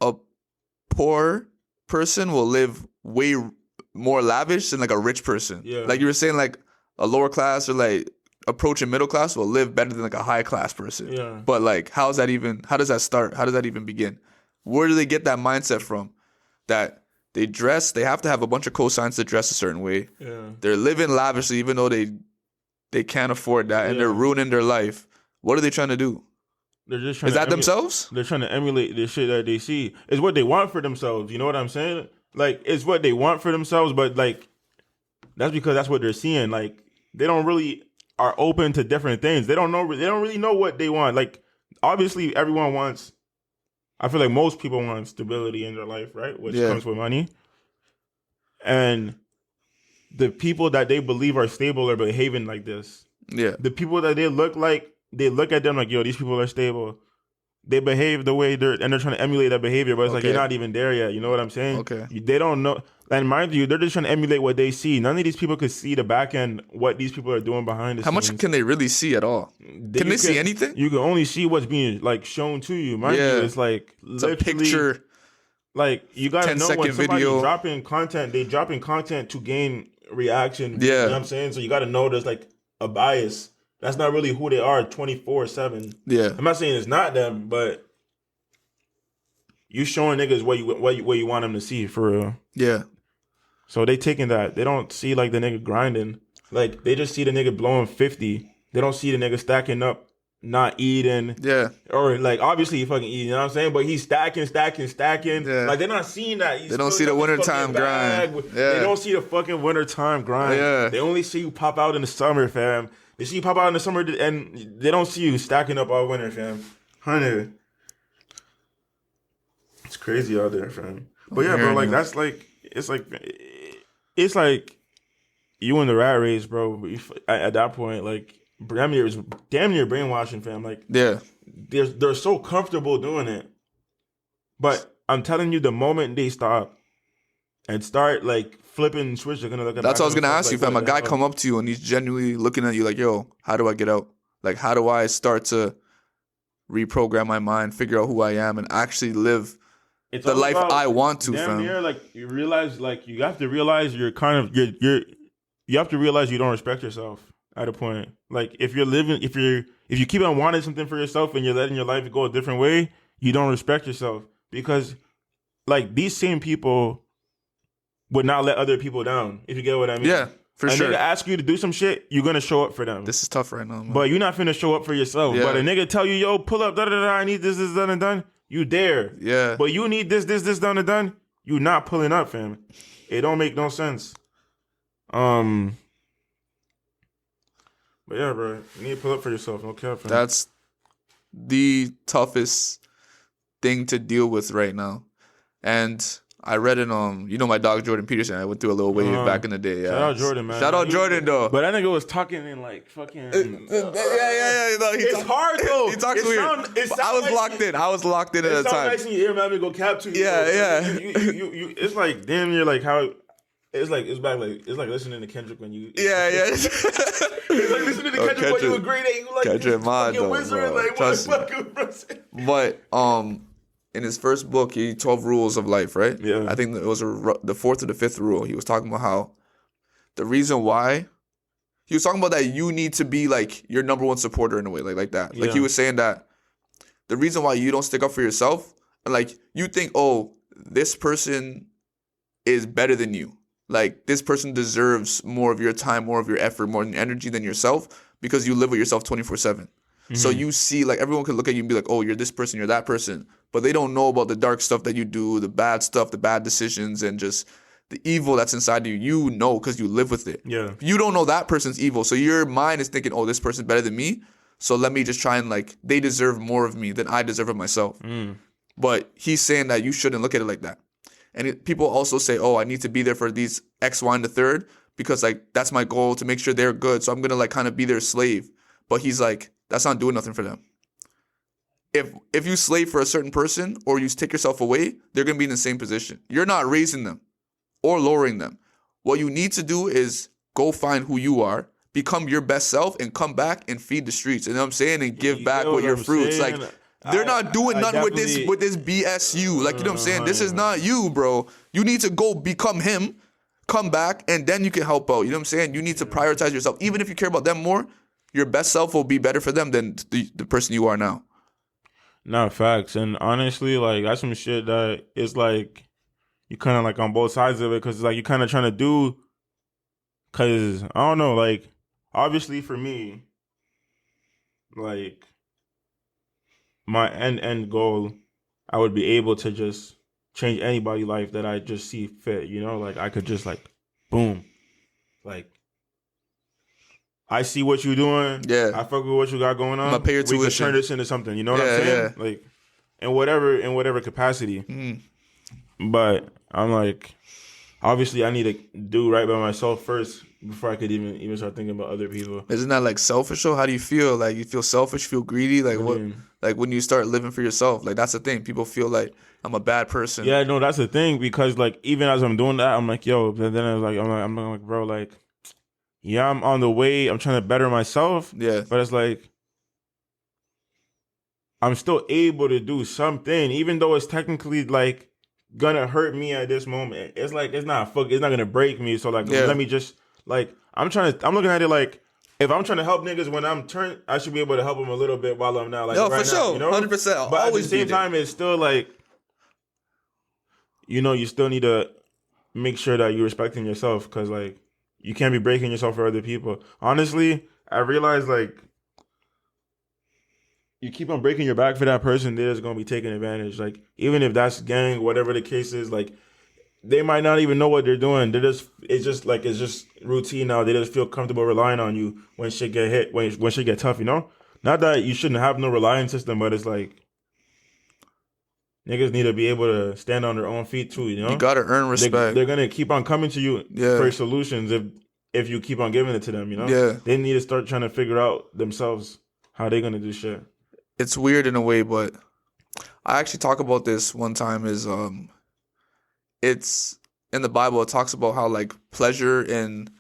a poor person will live way more lavish than like a rich person. Yeah. Like you were saying, like a lower class or like approaching middle class will live better than like a high class person. Yeah. But like, how does that start? How does that even begin? Where do they get that mindset from? That they have to have a bunch of cosigns to dress a certain way. Yeah. They're living lavishly even though they can't afford that and they're ruining their life. What are they trying to do? They're just trying Is that themselves? They're trying to emulate the shit that they see. It's what they want for themselves. You know what I'm saying? Like, it's what they want for themselves, but like, that's because that's what they're seeing. Like, they don't really are open to different things. They don't really know what they want. Like, obviously, everyone wants. I feel like most people want stability in their life, right? Which comes with money. And the people that they believe are stable are behaving like this. Yeah. The people that they look at them like, yo, these people are stable. They behave the way they're trying to emulate that behavior, but it's like you're not even there yet. You know what I'm saying? Okay. They don't know. And mind you, they're just trying to emulate what they see. None of these people could see the back end, what these people are doing behind the How scenes. much can they really see at all? Can they see anything? You can only see what's being like shown to you. Mind you, it's like it's a picture. Like you gotta know when somebody's video. dropping content, they dropping content to gain reaction. Yeah. You know what I'm saying? So you gotta know there's like a bias. That's not really who they are 24/7. Yeah. I'm not saying it's not them, but you showing niggas what you want them to see for real. Yeah. So they taking that. They don't see like the nigga grinding. Like they just see the nigga blowing 50. They don't see the nigga stacking up, not eating. Yeah. Or like obviously he fucking eating, you know what I'm saying? But he's stacking. Yeah. Like they're not seeing that. They don't see the wintertime grind. They don't see the fucking wintertime grind. Yeah. They only see you pop out in the summer, fam. They see you pop out in the summer and they don't see you stacking up all winter, fam. 100. It's crazy out there, fam. But yeah, bro, like that's like it's like you in the rat race, bro. At that point, like damn near brainwashing, fam. Like they're so comfortable doing it. But I'm telling you, the moment they stop and start like flipping and switch, they're gonna look at. That's what I was gonna ask you, fam. A guy come up to you and he's genuinely looking at you like, "Yo, how do I get out? Like, how do I start to reprogram my mind, figure out who I am, and actually live It's the all life about I want to, damn fam? near, like, you realize, like, you have to realize you're kind of you have to realize you don't respect yourself at a point. Like, if you keep on wanting something for yourself and you're letting your life go a different way, you don't respect yourself, because like these same people would not let other people down, if you get what I mean. Yeah, for a sure. nigga ask you to do some shit, you're gonna show up for them. This is tough right now, man. But you're not finna show up for yourself. Yeah. But a nigga tell you, yo, pull up, da da da, I need this done and done. You there. Yeah. But you need this done and done. You not pulling up, fam. It don't make no sense. But yeah, bro, you need to pull up for yourself. No cap, fam. That's the toughest thing to deal with right now. And I read in you know my dog Jordan Peterson. I went through a little wave back in the day. Yeah. Shout out Jordan, man. Shout out Jordan, though. But that nigga was talking in like fucking. Yeah. No, It's hard though. He talks weird. I was locked in. I was locked in at the It sounds time. nice in your ear, man. Go cap to you. Yeah. You, it's like damn near like how. It's like listening to Kendrick when you. Yeah. It's like listening to Kendrick when you were grade 8. You like Kendrick this Mod, fucking though, wizard. bro. Like what the Trust me. fuck, bro? But in his first book, 12 Rules of Life, right? Yeah. I think it was the fourth or the fifth rule. He was talking about how the reason why he was talking about that you need to be like your number one supporter in a way, like that. Like he was saying that the reason why you don't stick up for yourself, and like you think, oh, this person is better than you. Like this person deserves more of your time, more of your effort, more energy than yourself, because you live with yourself 24/7. Mm-hmm. So you see, like everyone could look at you and be like, oh, you're this person, you're that person. But they don't know about the dark stuff that you do, the bad stuff, the bad decisions, and just the evil that's inside you. You know because you live with it. Yeah. You don't know that person's evil. So your mind is thinking, oh, this person's better than me. So let me just try and like, they deserve more of me than I deserve of myself. But he's saying that you shouldn't look at it like that. And people also say, oh, I need to be there for these X, Y, and the third because like that's my goal to make sure they're good. So I'm going to like kind of be their slave. But he's like, that's not doing nothing for them. If you slave for a certain person or you take yourself away, they're going to be in the same position. You're not raising them or lowering them. What you need to do is go find who you are, become your best self, and come back and feed the streets. You know what I'm saying? And give back with your fruits. Saying? Like, they're not doing nothing with this BSU. Like, you know what I'm saying? This is not you, bro. You need to go become him, come back, and then you can help out. You know what I'm saying? You need to prioritize yourself. Even if you care about them more, your best self will be better for them than the person you are now. Not facts. And honestly, like, that's some shit that is like, you kind of like on both sides of it, because like you're kind of trying to do, because I don't know, like, obviously for me, like, my end goal, I would be able to just change anybody's life that I just see fit, you know? Like, I could just, like, boom. Like, I see what you're doing. Yeah. I fuck with what you got going on. I'm gonna pay your tuition. We can turn this into something, you know what I'm saying? Yeah. Like, in whatever capacity. But I'm like, obviously I need to do right by myself first before I could even start thinking about other people. Isn't that like selfish though? How do you feel? Like you feel selfish, feel greedy? Like what? Like when you start living for yourself, like that's the thing. People feel like I'm a bad person. Yeah, no, that's the thing, because like even as I'm doing that, I'm like, yo, but then I was like, I'm like, bro, like, yeah, I'm on the way. I'm trying to better myself. Yeah. But it's like, I'm still able to do something, even though it's technically like gonna hurt me at this moment. It's like it's not gonna break me. So like, let me just like I'm looking at it like, if I'm trying to help niggas when I'm turned, I should be able to help them a little bit while I'm not like no, right for sure, now, you know? 100%. But Always at the same time, it's still like, you know, you still need to make sure that you're respecting yourself, because like you can't be breaking yourself for other people. Honestly, I realized like you keep on breaking your back for that person, they're just gonna be taking advantage. Like even if that's gang, whatever the case is, like they might not even know what they're doing. It's just routine now. They just feel comfortable relying on you when shit get hit, when shit get tough, you know? Not that you shouldn't have no reliance system, but it's like niggas need to be able to stand on their own feet too, you know? You gotta earn respect. They're gonna keep on coming to you for solutions if you keep on giving it to them, you know? Yeah. They need to start trying to figure out themselves how they're gonna do shit. It's weird in a way, but I actually talk about this one time is it's in the Bible. It talks about how like pleasure and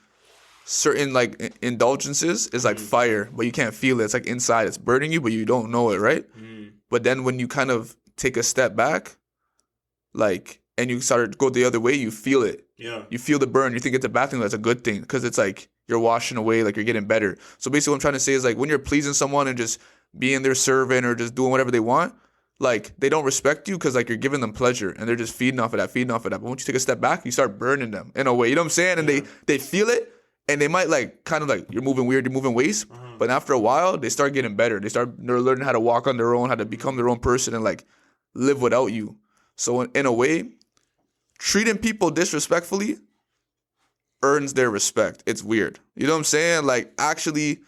certain like indulgences is like fire, but you can't feel it. It's like inside, it's burning you, but you don't know it, right? But then when you kind of take a step back, like, and you start to go the other way, you feel it. Yeah. You feel the burn. You think it's a bad thing, that's a good thing, because it's like you're washing away, like you're getting better. So basically, what I'm trying to say is like when you're pleasing someone and just being their servant or just doing whatever they want, like they don't respect you because like you're giving them pleasure and they're just feeding off of that, feeding off of that. But once you take a step back, you start burning them in a way. You know what I'm saying? And they feel it. And they might like kind of like you're moving weird, you're moving waste, but after a while they start getting better. They're learning how to walk on their own, how to become their own person and like live without you. So in a way, treating people disrespectfully earns their respect. It's weird. You know what I'm saying? Like actually,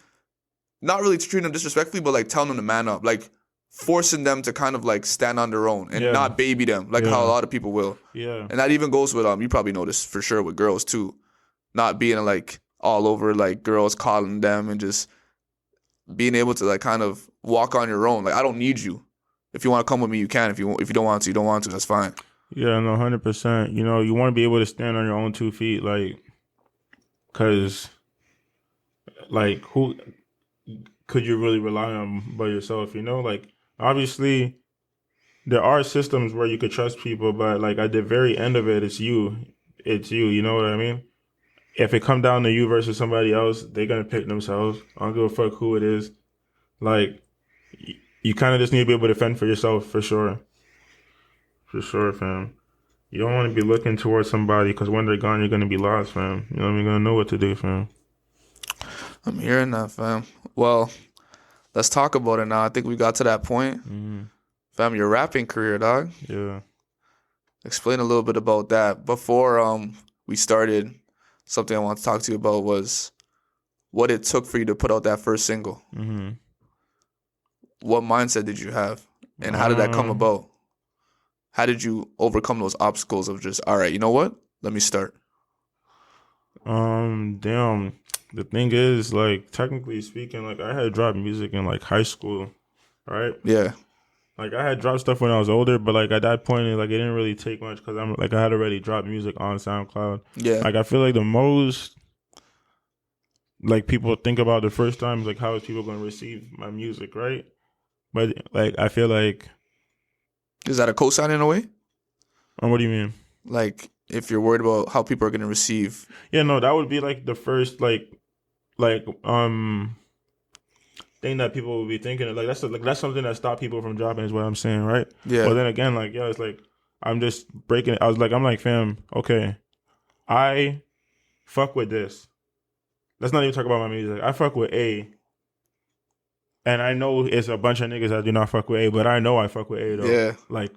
not really treating them disrespectfully, but like telling them to man up, like forcing them to kind of like stand on their own and not baby them, like how a lot of people will. Yeah. And that even goes with you probably know this for sure with girls too, not being like all over like girls calling them and just being able to like kind of walk on your own. Like I don't need you. If you want to come with me, you can. If you don't want to, you don't want to. That's fine. Yeah, no, 100%. You know, you want to be able to stand on your own 2 feet, like, cause, like, who could you really rely on by yourself? You know, like, obviously, there are systems where you could trust people, but like at the very end of it, it's you. It's you. You know what I mean? If it come down to you versus somebody else, they're gonna pick themselves. I don't give a fuck who it is. Like, you kind of just need to be able to fend for yourself, for sure. For sure, fam. You don't want to be looking towards somebody because when they're gone, you're gonna be lost, fam. You know what I mean? You're gonna know what to do, fam. I'm hearing that, fam. Well, let's talk about it now. I think we got to that point. Fam, your rapping career, dog. Yeah. Explain a little bit about that. Before we started, something I want to talk to you about was what it took for you to put out that first single. What mindset did you have? And how did that come about? How did you overcome those obstacles of just, all right, you know what? Let me start. Damn. The thing is, like, technically speaking, like, I had dropped music in, like, high school, right? Yeah. Like, I had dropped stuff when I was older, but, like, at that point, like, it didn't really take much because I had already dropped music on SoundCloud. Yeah. Like, I feel like the most, like, people think about the first time is, like, how is people going to receive my music, right? But, like, I feel like... Is that a cosign in a way? What do you mean? Like, if you're worried about how people are going to receive... Yeah, no, that would be, like, the first, thing that people would be thinking of. Like that's something that stopped people from dropping is what I'm saying, right? Yeah. But then again, like, yeah, it's like I'm just breaking it. I'm like, fam, okay, I fuck with this. Let's not even talk about my music. I fuck with A. And I know it's a bunch of niggas that do not fuck with A, but I know I fuck with A though. Yeah. Like,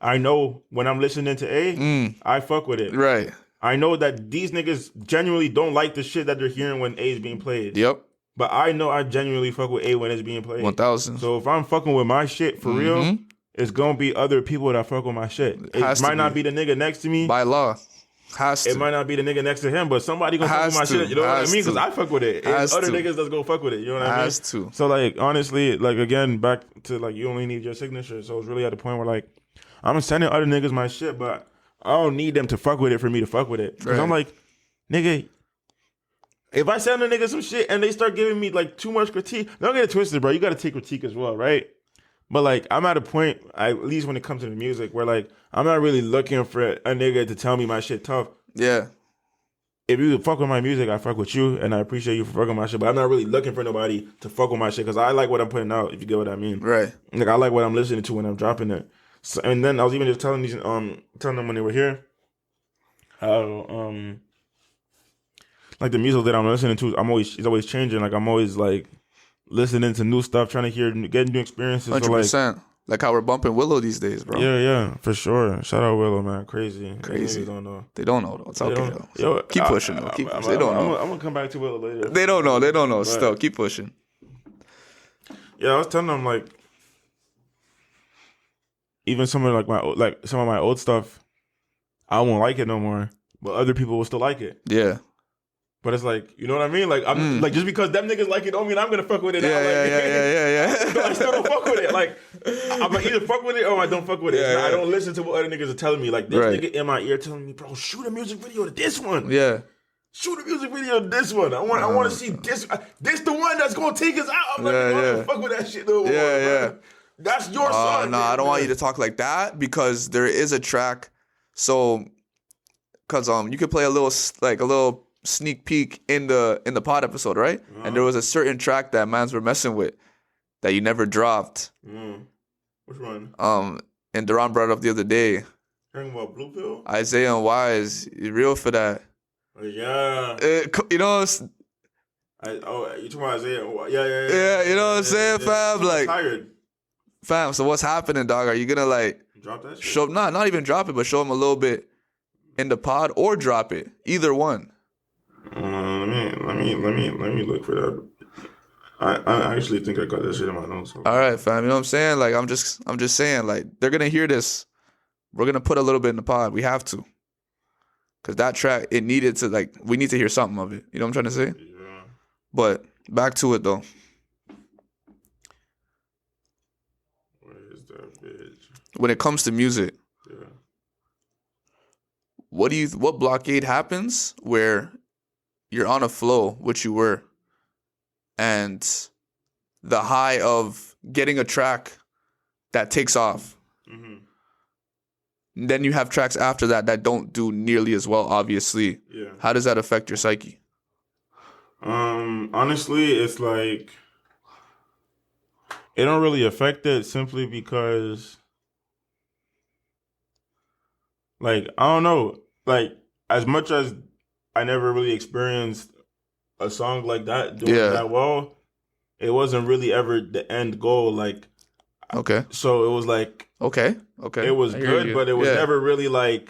I know when I'm listening to A, I fuck with it. Right. I know that these niggas genuinely don't like the shit that they're hearing when A is being played. Yep. But I know I genuinely fuck with A when it's being played. 1,000. So if I'm fucking with my shit for real, it's gonna be other people that fuck with my shit. It might not be the nigga next to me. By law. Has to. It might not be the nigga next to him, but somebody gonna fuck with my shit. You know what I mean? Because I fuck with it. It's other niggas that's gonna fuck with it. You know what I mean? Has to. So, like, honestly, like, again, back to, like, you only need your signature. So it's really at the point where, like, I'm sending other niggas my shit, but I don't need them to fuck with it for me to fuck with it. Because I'm like, nigga, if I send a nigga some shit and they start giving me, like, too much critique, don't get it twisted, bro. You got to take critique as well, right? But, like, I'm at a point, at least when it comes to the music, where, like, I'm not really looking for a nigga to tell me my shit tough. Yeah. If you fuck with my music, I fuck with you, and I appreciate you for fucking with my shit, but I'm not really looking for nobody to fuck with my shit, because I like what I'm putting out, if you get what I mean. Right. Like, I like what I'm listening to when I'm dropping it. So, and then I was even just telling them when they were here, how, like, the music that I'm listening to, it's always changing. Like, I'm always, like, listening to new stuff, trying to get new experiences. 100%. So, like how we're bumping Willow these days, bro. Yeah, for sure. Shout out Willow, man. Crazy. Crazy. They don't know. They don't know, though. It's okay, though. Yo, keep pushing, though. Keep pushing. They don't know. I'm going to come back to Willow later. They don't know. But, still, keep pushing. Yeah, I was telling them, like, even some of my old stuff, I won't like it no more, but other people will still like it. Yeah. But it's like, you know what I mean? Like, I'm like, just because them niggas like it don't mean I'm gonna fuck with it. Yeah. I still don't fuck with it. Like, I'm gonna either fuck with it or I don't fuck with it. I don't listen to what other niggas are telling me. Like, this nigga in my ear telling me, bro, shoot a music video to this one. Yeah. shoot a music video of this one. I want to see this. This the one that's gonna take us out. I'm like, I don't fuck with that shit no more. Yeah. That's your song. No, I don't want you to talk like that because there is a track. So, cause you could play a little sneak peek in the pod episode, right? Uh-huh. And there was a certain track that mans were messing with that you never dropped. Which one? And Duran brought it up the other day. Talking about Blue Pill? Isaiah and Wise, you real for that? Yeah. You know. You talking about Isaiah? Yeah. Yeah, you know what I'm saying, fam? Like, tired. Fam, so what's happening, dog? Are you gonna like drop that shit? Show not even drop it, but show him a little bit in the pod or drop it. Either one. Let me look for that. I actually think I got that shit in my notes. All right, fam. You know what I'm saying? Like I'm just saying, like they're gonna hear this. We're gonna put a little bit in the pod. We have to. Cause that track, it needed to we need to hear something of it. You know what I'm trying to say? Yeah. But back to it though. When it comes to music, what blockade happens where you're on a flow, which you were, and the high of getting a track that takes off. Mm-hmm. Then you have tracks after that don't do nearly as well, obviously. Yeah. How does that affect your psyche? Honestly, it's like it don't really affect it simply because I don't know. As much as I never really experienced a song like that doing that well, it wasn't really ever the end goal. Okay. So it was okay. It was good, but it was never really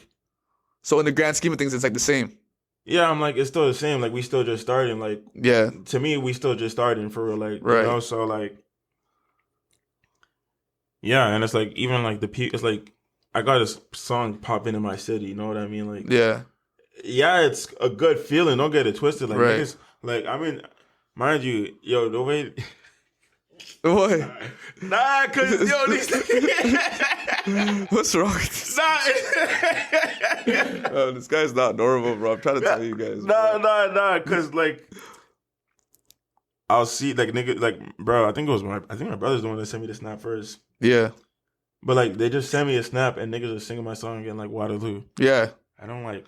So in the grand scheme of things, it's the same. Yeah, I'm it's still the same. We still just starting. To me, we still just starting for real. Right. You know, so yeah, and it's even it's I got this song popping in my city. You know what I mean? Yeah, it's a good feeling. Don't get it twisted. Right. Niggas, mind you, yo, the way. What? Nah, cause yo, these. What's wrong with this? This guy's not normal, bro. I'm trying to tell you guys. Nah, cause I'll see nigga bro. I think my brother's the one that sent me the snap first. Yeah. But they just sent me a snap and niggas are singing my song again Waterloo. Yeah. And I'm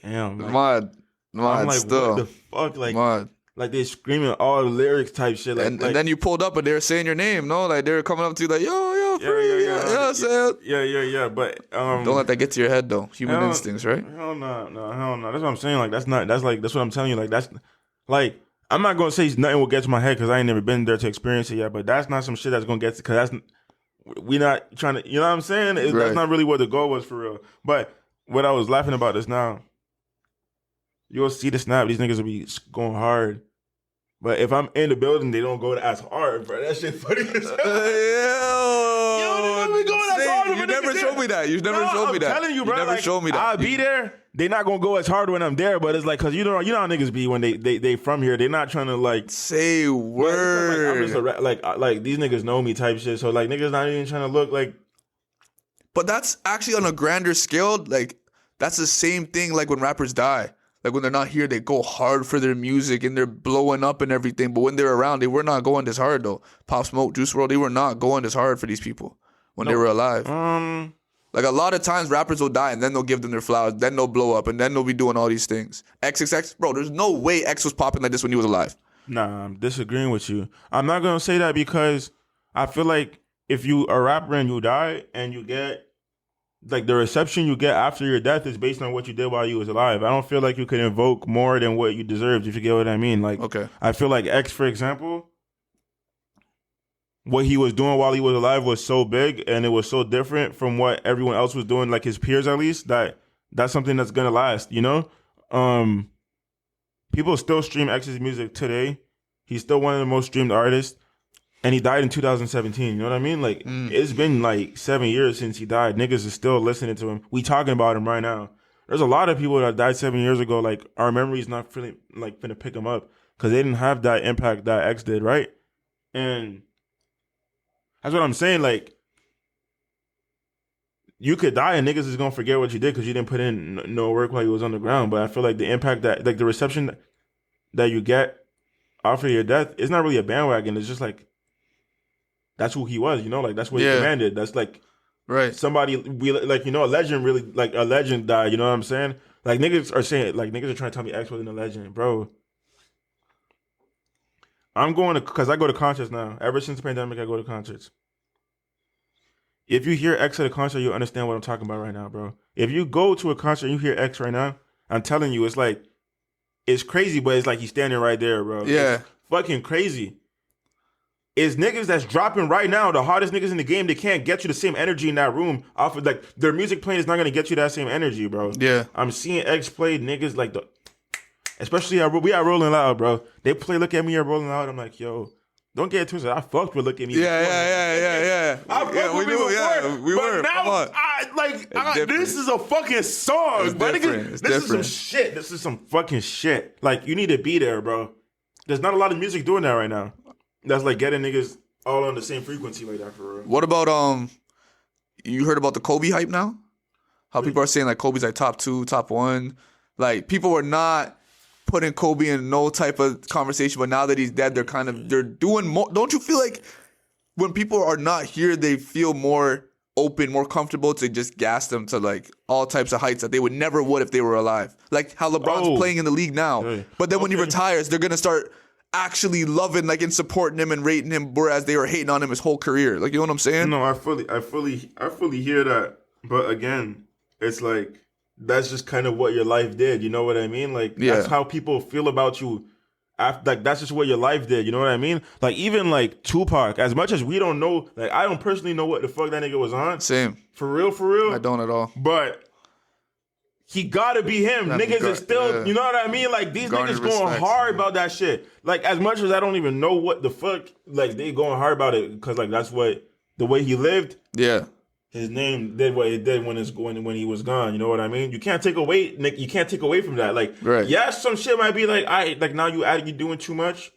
damn. Mod I'm still. What the fuck? Mod. They screaming all the lyrics type shit. And then you pulled up and they were saying your name, no? They were coming up to you yo, Phree. Yeah. You know what I'm saying? Yeah. But don't let that get to your head though. Human instincts, right? Hell no. That's what I'm saying. That's what I'm telling you. That's I'm not gonna say nothing will get to my head because I ain't never been there to experience it yet. But that's not some shit that's gonna get to because we not trying to. You know what I'm saying? Right. That's not really what the goal was for real. But what I was laughing about this now. You'll see the snap. These niggas will be going hard. But if I'm in the building, they don't go as hard, bro. That shit funny as hell. Yo, they don't be going as hard. You never showed me that. You never showed me that. I'm telling you, bro. You never showed me that. I'll be there. They not gonna go as hard when I'm there, but it's cause you know how niggas be when they from here. They not trying to say word. I'm just these niggas know me type shit. So niggas not even trying to look like. But that's actually on a grander scale. That's the same thing. When rappers die. When they're not here, they go hard for their music and they're blowing up and everything. But when they're around, they were not going this hard though. Pop Smoke, Juice WRLD, they were not going this hard for these people when they were alive. A lot of times rappers will die and then they'll give them their flowers, then they'll blow up and then they'll be doing all these things. XXX, bro, there's no way X was popping like this when he was alive. Nah, I'm disagreeing with you. I'm not gonna say that because I feel like if you a rapper and you die and you get the reception you get after your death is based on what you did while you was alive. I don't feel like you could invoke more than what you deserved, if you get what I mean. Okay. I feel like X, for example, what he was doing while he was alive was so big and it was so different from what everyone else was doing, his peers at least, that's something that's gonna last, you know? People still stream X's music today. He's still one of the most streamed artists. And he died in 2017. You know what I mean? It's been 7 years since he died. Niggas is still listening to him. We talking about him right now. There's a lot of people that died 7 years ago. Our memory's not really finna pick them up because they didn't have that impact that X did, right? And that's what I'm saying. you could die and niggas is gonna forget what you did because you didn't put in no work while you was on the ground. But I feel like the impact that, like the reception that you get after your death, it's not really a bandwagon. It's just like that's who he was, you know, like that's what he commanded. That's like somebody we like, you know, a legend really like a legend died. You know what I'm saying? Like niggas are saying, like niggas are trying to tell me X wasn't a legend, bro. I'm going to because I go to concerts now. Ever since the pandemic, I go to concerts. If you hear X at a concert, you'll understand what I'm talking about right now, bro. If you go to a concert and you hear X right now, I'm telling you, it's like, it's crazy, but it's like he's standing right there, bro. Yeah. It's fucking crazy. It's niggas that's dropping right now, the hottest niggas in the game, they can't get you the same energy in that room. Off of, like, their music playing is not going to get you that same energy, bro. Yeah. I'm seeing X play niggas like the, especially, we are Rolling Loud, bro. They play Look at Me at Rolling Loud. I'm like, yo. Don't get it twisted. I fucked with Look at Me. Yeah. I fucked with me before. Yeah, we were. Now, this is a fucking song. But niggas, this is some shit. This is some fucking shit. Like, you need to be there, bro. There's not a lot of music doing that right now. That's like getting niggas all on the same frequency like that for real. What about you heard about the Kobe hype now? How people are saying like Kobe's like top 2, top 1. Like people were not putting Kobe in no type of conversation, but now that he's dead, they're doing more. Don't you feel like when people are not here, they feel more open, more comfortable to just gas them to like all types of heights that they would never would if they were alive? Like how LeBron's playing in the league now, but then when he retires, they're gonna start actually loving like and supporting him and rating him, whereas they were hating on him his whole career. Like, you know what I'm saying? No, I fully hear that, but again, it's like. That's just kind of what your life did. You know what I mean? Like, that's how people feel about you. After, like, that's just what your life did. You know what I mean? Like, even, like, Tupac, as much as we don't know, like, I don't personally know what the fuck that nigga was on. Same. For real. I don't at all. But he gotta be him. Niggas is still, you know what I mean? Like, these niggas going hard about that shit. Like, as much as I don't even know what the fuck, like, they going hard about it because, like, that's what, the way he lived. Yeah. His name did what it did when he was gone. You know what I mean? You can't take away, Nick. You can't take away from that. Like, yes, some shit might be like, now you doing too much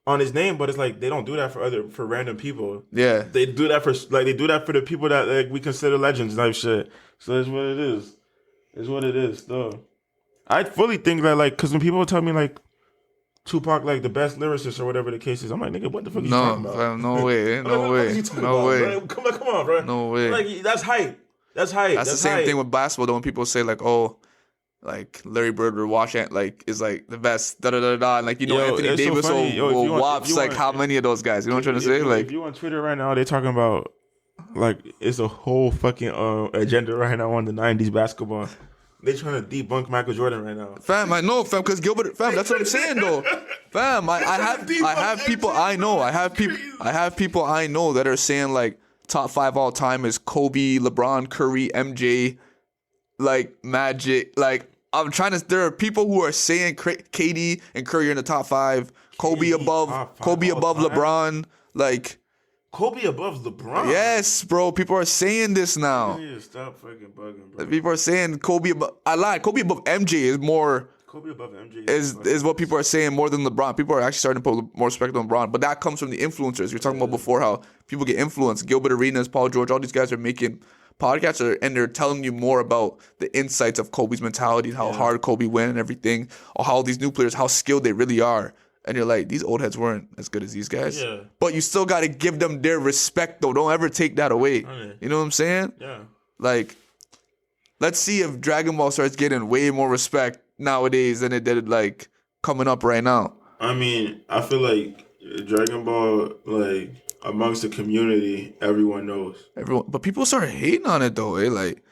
on his name, but it's like they don't do that for random people. Yeah, they do that for the people that like we consider legends type shit. So it's what it is. It's what it is, though. I fully think that like, because when people tell me like Tupac like the best lyricist or whatever the case is, I'm like, nigga, what the fuck are you talking about? No way, no way, no way. Come on, bro. No way. Like that's hype. That's hype. That's the same thing with basketball. Though, when people say like, oh, like Larry Bird or Washington like is like the best, and like Anthony Davis will wops like how many of those guys? You know what I'm trying to say? Like, if you on Twitter right now, they're talking about like it's a whole fucking agenda right now on the '90s basketball. They trying to debunk Michael Jordan right now. Fam, I know, fam, because Gilbert, fam, that's what I'm saying though. Fam, I have people I know. I have people I know that are saying like top 5 all time is Kobe, LeBron, Curry, MJ, like Magic. Like there are people who are saying KD and Curry are in the top 5. Kobe above LeBron, like. Kobe above LeBron? Yes, bro. People are saying this now. Stop fucking bugging, bro. People are saying Kobe above... I lied. Kobe above MJ is more... Kobe above MJ is what people are saying more than LeBron. People are actually starting to put more respect on LeBron. But that comes from the influencers. You're talking about before how people get influenced. Gilbert Arenas, Paul George, all these guys are making podcasts and they're telling you more about the insights of Kobe's mentality, how hard Kobe went and everything, or how these new players, how skilled they really are. And you're like, these old heads weren't as good as these guys. Yeah. But you still got to give them their respect, though. Don't ever take that away. You know what I'm saying? Yeah. Like, let's see if Dragon Ball starts getting way more respect nowadays than it did, like, coming up right now. I mean, I feel like Dragon Ball, like, amongst the community, everyone knows. But people start hating on it, though. Like,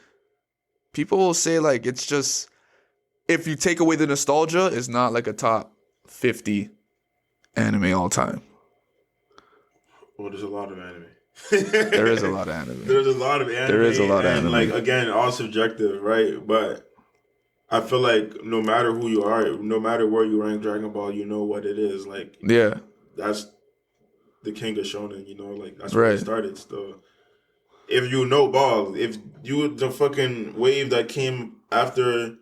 people will say, like, it's just, if you take away the nostalgia, it's not, like, a top 50 anime all time. Well, there's a lot of anime. There is a lot of anime. There's a lot of anime. There is a lot of anime. Like, again, all subjective, right? But I feel like no matter who you are, no matter where you rank Dragon Ball, you know what it is. Like, yeah, that's the king of shonen, you know? Like, that's where it started. So, if you know ball, if you the fucking wave that came after,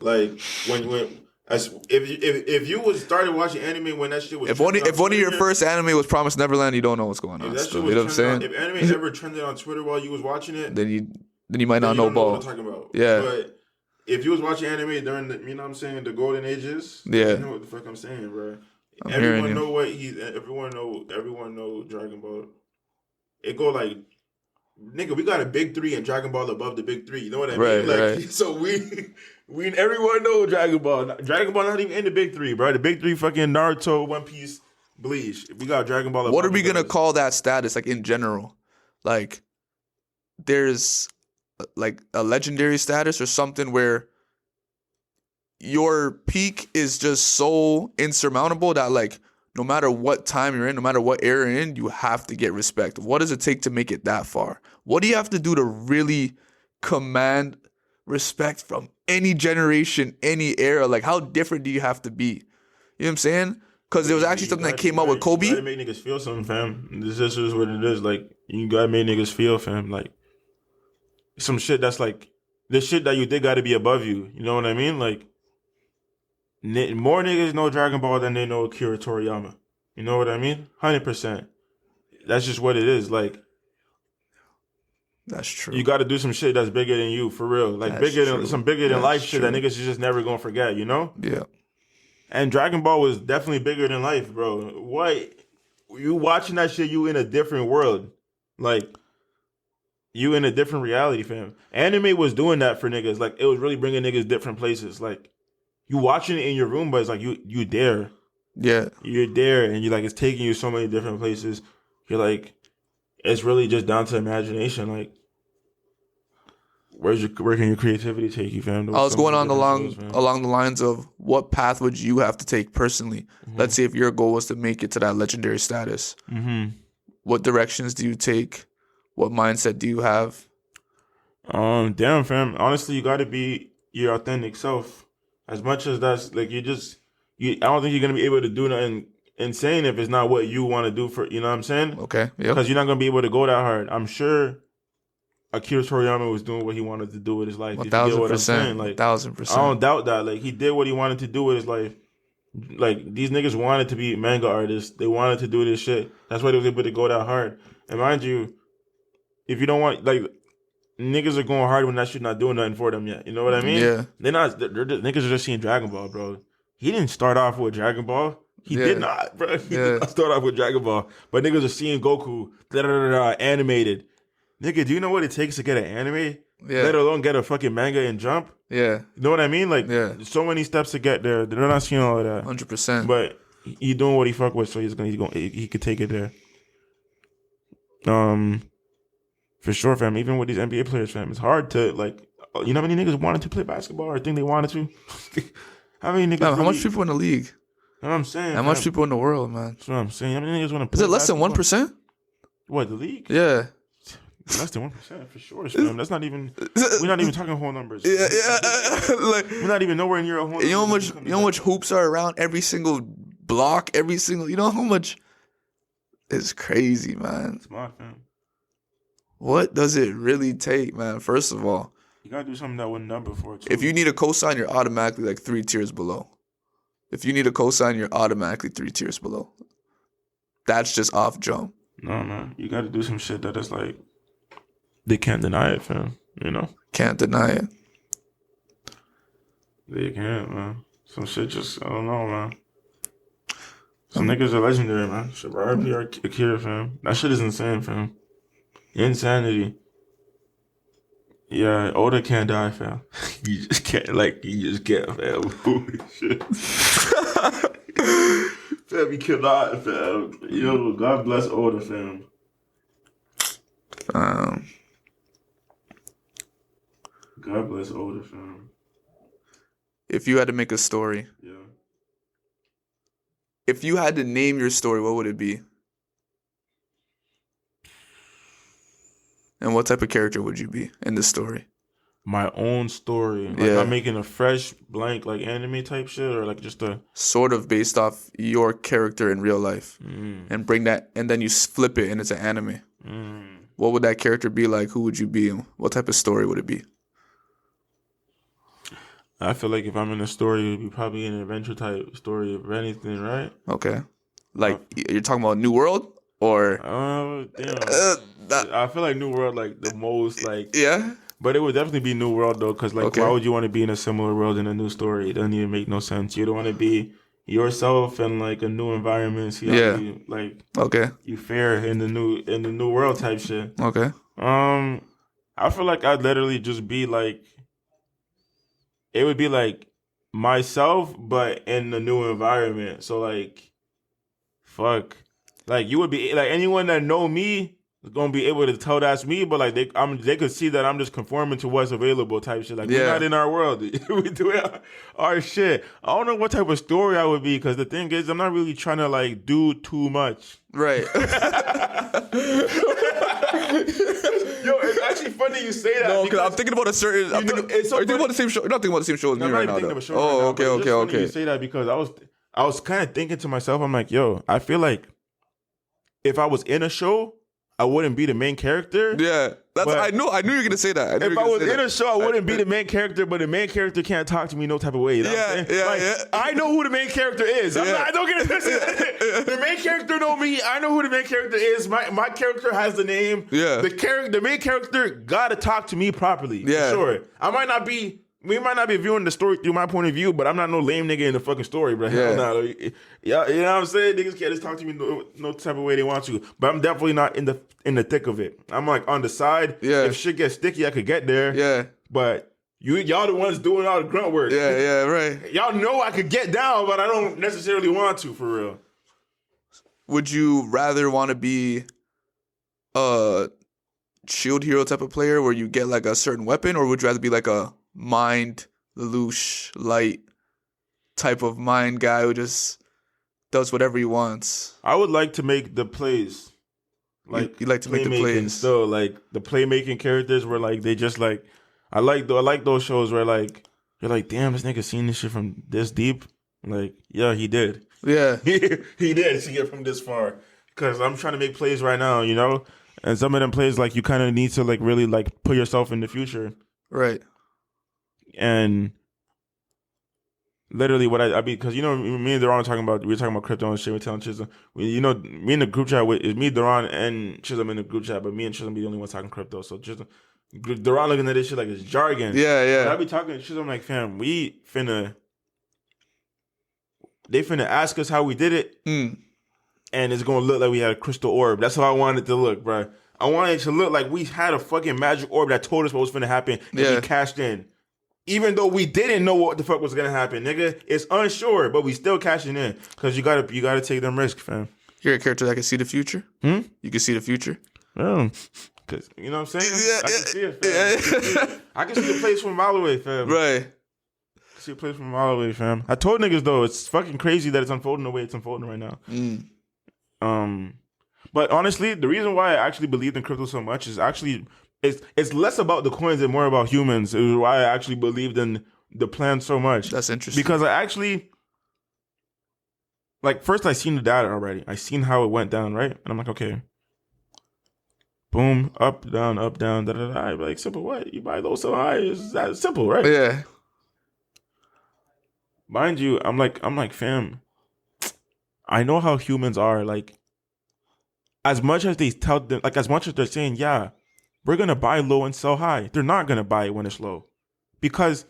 like, when If you was started watching anime when that shit was If one of your first anime was Promised Neverland, you don't know what's going on. if that Still, shit was you know what I'm saying? if anime ever trended on Twitter while you was watching it, Then you might not you know don't know ball. what I'm talking about. Yeah. But if you was watching anime during the, you know what I'm saying, the golden ages, Yeah. you know what the fuck I'm saying, bro. I'm hearing you. Know what everyone know Dragon Ball. It go like, nigga, we got a big three and Dragon Ball above the big three. You know what I mean? Like, Right. so we everyone know Dragon Ball. Dragon Ball not even in the big three, bro. The big three fucking Naruto, One Piece, Bleach. We got Dragon Ball. What are we gonna call that status? Like in general, like there's like a legendary status or something where your peak is just so insurmountable that like no matter what time you're in, no matter what era you're in, you have to get respect. What does it take to make it that far? What do you have to do to really command respect from any generation, any era? Like how different do you have to be? You know what I'm saying? Because there was actually something that came out with Kobe. You gotta make niggas feel something, fam. This is what it is. Like, you gotta make niggas feel, fam. Like, some shit that's like, the shit that you did gotta be above you. You know what I mean? Like, more niggas know Dragon Ball than they know Akira Toriyama. You know what I mean? 100%. That's just what it is. Like, that's true. You gotta do some shit that's bigger than you, for real. Like, That's bigger true. than some bigger than That's life shit that true. niggas is just never gonna forget, you know? Yeah. And Dragon Ball was definitely bigger than life, bro. What? You watching that shit, you in a different world. Like, you in a different reality, fam. Anime was doing that for niggas. Like, it was really bringing niggas different places. Like, you watching it in your room, but it's like, you there. Yeah. You're there, and you like, it's taking you so many different places. You're like, it's really just down to imagination. Like, where can your creativity take you, fam? I was going on along the lines of what path would you have to take personally? Mm-hmm. Let's say if your goal was to make it to that legendary status. Mm-hmm. What directions do you take? What mindset do you have? Damn, fam. Honestly, you got to be your authentic self. As much as that's like, I don't think you're gonna be able to do nothing insane if it's not what you want to do for. You know what I'm saying? Okay. Yep. Because you're not gonna be able to go that hard. I'm sure Akira Toriyama was doing what he wanted to do with his life. 1,000%. Like, 1,000%. I don't doubt that. Like, he did what he wanted to do with his life. Like, these niggas wanted to be manga artists. They wanted to do this shit. That's why they was able to go that hard. And mind you, if you don't want, like, niggas are going hard when that shit not doing nothing for them yet. You know what I mean? Yeah. Niggas are just seeing Dragon Ball, bro. He didn't start off with Dragon Ball. He did not, bro. He did not start off with Dragon Ball. But niggas are seeing Goku, animated. Nigga, do you know what it takes to get an anime? Yeah. Let alone get a fucking manga and jump? Yeah. You know what I mean? Like, so many steps to get there. They're not seeing all of that. 100%. But he doing what he fuck with, so he could take it there. For sure, fam. Even with these NBA players, fam, it's hard to, like, you know how many niggas wanted to play basketball or think they wanted to? How many niggas? How much people in the league? You know what I'm saying? How much people in the world, man? That's what I'm saying. How many niggas want to play? Is it less basketball? than 1%? What, the league? Yeah. Less than 1% for sure, fam. That's not even. We're not even talking whole numbers. Yeah. Like, we're not even nowhere near a whole. You know how much hoops are around every single block, every single. You know how much. It's crazy, man. It's my fam. What does it really take, man? First of all, you gotta do something that wasn't done before. Too. If you need a cosign, you're automatically like 3 tiers below. If you need a cosign, you're automatically 3 tiers below. That's just off jump. No, man. You gotta do some shit that is like, they can't deny it, fam. You know? Can't deny it. They can't, man. Some shit just, I don't know, man. Some niggas are legendary, man. Shit, RIP Akira, fam. That shit is insane, fam. Insanity. Yeah, Oda can't die, fam. You just can't, fam. Holy shit. Fam, you cannot, fam. Yo, God bless Oda, fam. God bless Oda, fam. If you had to make a story. Yeah. If you had to name your story, what would it be? And what type of character would you be in this story? My own story. Like, I'm making a fresh, blank, like, anime type shit, or like just a... Sort of based off your character in real life. And bring that, and then you flip it and it's an anime. What would that character be like? Who would you be? What type of story would it be? I feel like if I'm in a story, it would be probably an adventure type story of anything, right? Okay. Like, you're talking about New World? Or... Damn. that, I feel like New World, like, the most, like... yeah? But it would definitely be New World, though, because, like, Okay. why would you want to be in a similar world in a new story? It doesn't even make no sense. You don't want to be yourself in, like, a new environment. See how Yeah. you, like, Okay. you fare in the new world type shit. Okay. I feel like I'd literally just be, like... It would be, like, myself, but in the new environment. So, like... Fuck. Like, you would be, like, anyone that know me is gonna be able to tell that's me, but, like, they could see that I'm just conforming to what's available type shit. Like, we're not in our world. We do our shit. I don't know what type of story I would be, because the thing is, I'm not really trying to, like, do too much. Right. Yo, it's actually funny you say that. No, because I'm thinking about a certain... are you thinking about the same show? You're not thinking about the same show as me right now, though. Oh, okay, okay, okay. You say that because I was kind of thinking to myself, I'm like, yo, I feel like if I was in a show, I wouldn't be the main character. Yeah, I knew you were gonna say that. If I was in a show, I wouldn't be the main character, but the main character can't talk to me no type of way. You know what I'm saying? Yeah. I know who the main character is. I don't get it. The main character know me. I know who the main character is. My character has the name. Yeah. The main character gotta talk to me properly. Yeah. For sure. We might not be viewing the story through my point of view, but I'm not no lame nigga in the fucking story, bro. Yeah. Yeah, you know what I'm saying? Niggas can't just talk to me no type of way they want to. But I'm definitely not in the thick of it. I'm like on the side. Yeah. If shit gets sticky, I could get there. Yeah. But y'all the ones doing all the grunt work. Yeah, right. Y'all know I could get down, but I don't necessarily want to, for real. Would you rather want to be a shield hero type of player where you get like a certain weapon, or would you rather be like a mind, Lelouch, light type of mind guy who just does whatever he wants? I would like to make the plays. Like you like to make the plays. So like the playmaking characters where like they just like I like those shows where like you're like, damn, this nigga seen this shit from this deep. Like, yeah, he did. Yeah. He did see it from this far. Because I'm trying to make plays right now, you know? And some of them plays like you kind of need to like really like put yourself in the future. Right. And literally what I mean, because you know, me and Duran we were talking about crypto and shit. We're telling Chisholm, you know, me in the group chat is me, Duran, and Chisholm in the group chat, but me and Chisholm be the only ones talking crypto. So Chisholm, Duran looking at this shit like it's jargon. Yeah. But I be talking to Chisholm like, fam, they finna ask us how we did it, and it's gonna look like we had a crystal orb. That's how I wanted it to look, bro. I wanted it to look like we had a fucking magic orb that told us what was finna happen, and we cashed in. Even though we didn't know what the fuck was gonna happen, nigga, it's unsure, but we still cashing in because you gotta take them risks, fam. You're a character that can see the future. You can see the future. Cause you know what I'm saying. I can see it, fam. I can see the place from a mile away, fam. Right. I can see a place from a mile away, fam. I told niggas though, it's fucking crazy that it's unfolding the way it's unfolding right now. But honestly, the reason why I actually believed in crypto so much is actually. It's less about the coins and more about humans. It was why I actually believed in the plan so much. That's interesting. Because I actually, like, first I seen the data already. I seen how it went down, right? And I'm like, okay. Boom, up, down, da, da, da. I'm like, simple, what? You buy low, so high. It's that simple, right? Yeah. Mind you, I'm like, fam, I know how humans are. Like, as much as they tell them, like, as much as they're saying, yeah, we're going to buy low and sell high. They're not going to buy it when it's low. Because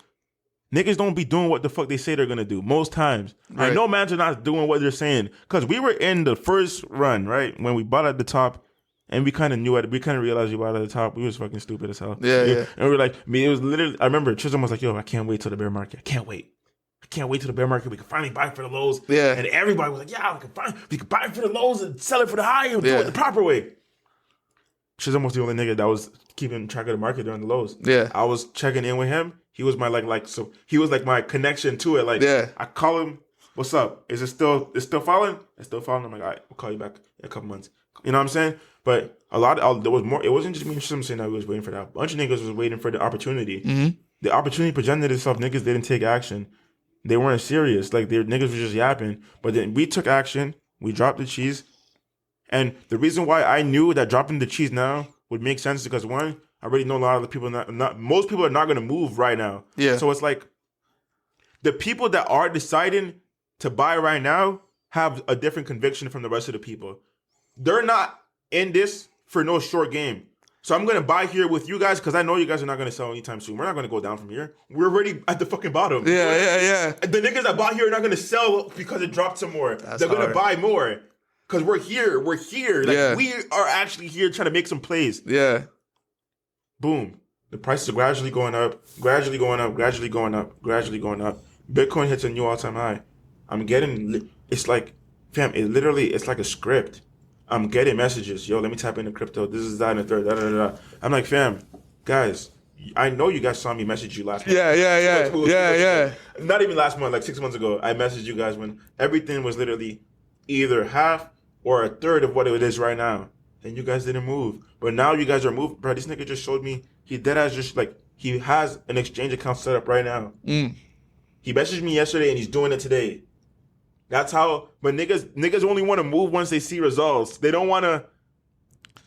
niggas don't be doing what the fuck they say they're going to do most times. Right. I know mans are not doing what they're saying. Because we were in the first run, right? When we bought at the top, and we kind of knew it. We kind of realized we bought at the top. We was fucking stupid as hell. Yeah. And we were like, it was literally, I remember Chisholm was like, yo, I can't wait till the bear market. I can't wait till the bear market. We can finally buy for the lows. Yeah. And everybody was like, yeah, we can buy for the lows and sell it for the high and do it the proper way. Chisholm was the only nigga that was keeping track of the market during the lows. Yeah. I was checking in with him. He was my so he was like my connection to it. Like I call him, what's up? It's still falling? It's still falling. I'm like, all right, we'll call you back in a couple months. You know what I'm saying? But there was more. It wasn't just me and Chisholm saying that we was waiting for that. A bunch of niggas was waiting for the opportunity. Mm-hmm. The opportunity presented itself. Niggas didn't take action. They weren't serious. Like niggas were just yapping. But then we took action. We dropped the cheese. And the reason why I knew that dropping the cheese now would make sense is because one, I already know a lot of the people. Most people are not going to move right now. Yeah. So it's like the people that are deciding to buy right now have a different conviction from the rest of the people. They're not in this for no short game. So I'm going to buy here with you guys because I know you guys are not going to sell anytime soon. We're not going to go down from here. We're already at the fucking bottom. Yeah. The niggas that bought here are not going to sell because it dropped some more. They're going to buy more because we're here. We're here. Like, we are actually here trying to make some plays. Yeah. Boom. The prices are gradually going up, gradually going up, gradually going up, gradually going up. Bitcoin hits a new all-time high. I'm getting, it's like, fam, it's like a script. I'm getting messages. Yo, let me tap into crypto. This is that and the third. Da, da, da, da. I'm like, fam, guys, I know you guys saw me message you last month. Yeah. Not even last month, like 6 months ago. I messaged you guys when everything was literally either half or a third of what it is right now. And you guys didn't move. But now you guys are moving. Bro, this nigga just showed me he deadass just like, he has an exchange account set up right now. He messaged me yesterday and he's doing it today. That's how, but niggas only want to move once they see results. They don't want to,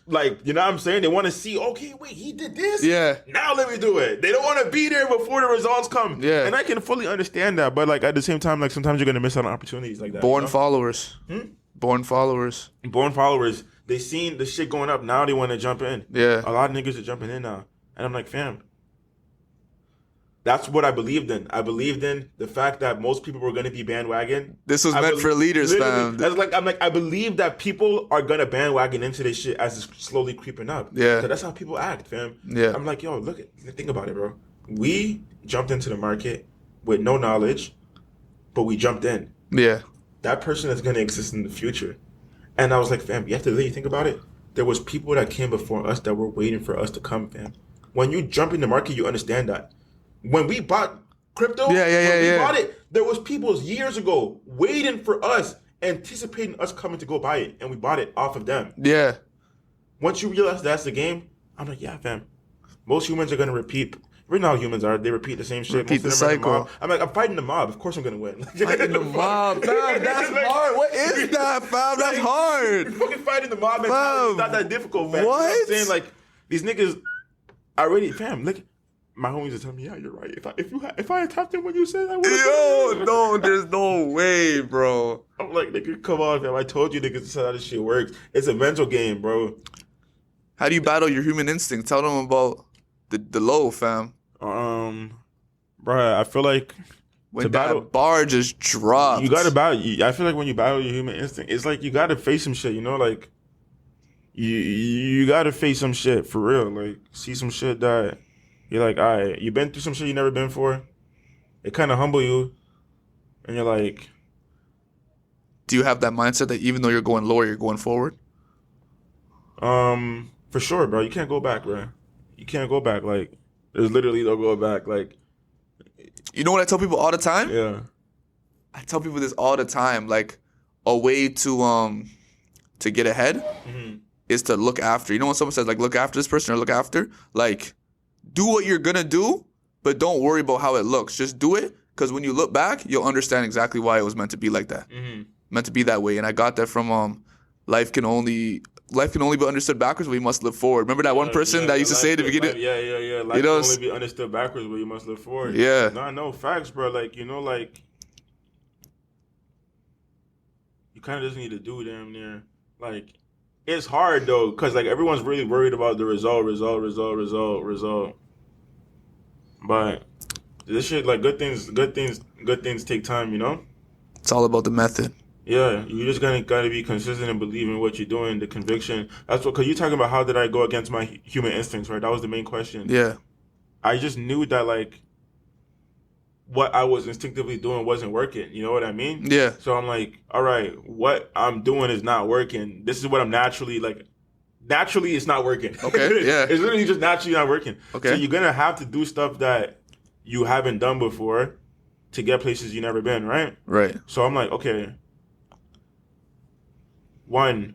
like, you know what I'm saying? They want to see, okay, wait, he did this? Yeah. Now let me do it. They don't want to be there before the results come. Yeah. And I can fully understand that, but like at the same time, like sometimes you're going to miss out on opportunities like that. Born followers. Born followers. Born followers. They seen the shit going up. Now they want to jump in. Yeah. A lot of niggas are jumping in now. And I'm like, fam, that's what I believed in. I believed in the fact that most people were going to be bandwagon. This was meant for leaders, fam. I believe that people are going to bandwagon into this shit as it's slowly creeping up. Yeah. So that's how people act, fam. Yeah. I'm like, yo, think about it, bro. We jumped into the market with no knowledge, but we jumped in. Yeah. That person is going to exist in the future. And I was like, fam, you have to really think about it. There was people that came before us that were waiting for us to come, fam. When you jump in the market, you understand that. When we bought crypto, when we bought it, there was people years ago waiting for us, anticipating us coming to go buy it, and we bought it off of them. Yeah. Once you realize that's the game, I'm like, yeah, fam. Most humans are going to repeat. Right now, humans are. They repeat the same shit. Repeat the cycle. I'm like, I'm fighting the mob. Of course I'm going to win. Fighting the mob. Fam, that's hard. What is that, fam? That's hard. You're fucking fighting the mob. It's not that difficult, fam. What? You know what I'm saying? Like, these niggas already, fam, look. My homies are telling me, yeah, you're right. If I had tapped in when you said I would have. Yo, no, there's no way, bro. I'm like, nigga, come on, fam. I told you niggas, this is how this shit works. It's a mental game, bro. How do you battle your human instinct? Tell them about the low, fam. Bro, I feel like when that bar just dropped, you gotta battle. I feel like when you battle your human instinct, it's like you gotta face some shit. You know, like you gotta face some shit for real. Like see some shit that you're like, all right, you been through some shit you never been for. It kind of humble you, and you're like, do you have that mindset that even though you're going lower, you're going forward? For sure, bro. You can't go back, bro. You can't go back. Like there's literally no go back. Like. You know what I tell people all the time? Yeah. I tell people this all the time. Like, a way to get ahead is to look after. You know when someone says, like, look after this person or look after? Like, do what you're going to do, but don't worry about how it looks. Just do it, because when you look back, you'll understand exactly why it was meant to be like that. Meant to be that way. And I got that from life can only be understood backwards, but we must live forward. Remember that one person that used to say at the beginning? Yeah. Life can only be understood backwards, but you must live forward. Yeah. No, facts, bro. Like, you know, like, you kind of just need to do damn near. Like, it's hard, though, because, like, everyone's really worried about the result. But this shit, like, good things take time, you know? It's all about the method. Yeah, you just gotta be consistent and believe in what you're doing, the conviction. That's what, because you're talking about how did I go against my human instincts, right? That was the main question. Yeah. I just knew that, like, what I was instinctively doing wasn't working. You know what I mean? Yeah. So I'm like, all right, what I'm doing is not working. This is what I'm naturally it's not working. Okay, yeah. It's literally just naturally not working. Okay. So you're going to have to do stuff that you haven't done before to get places you've never been, right? Right. So I'm like, okay. One,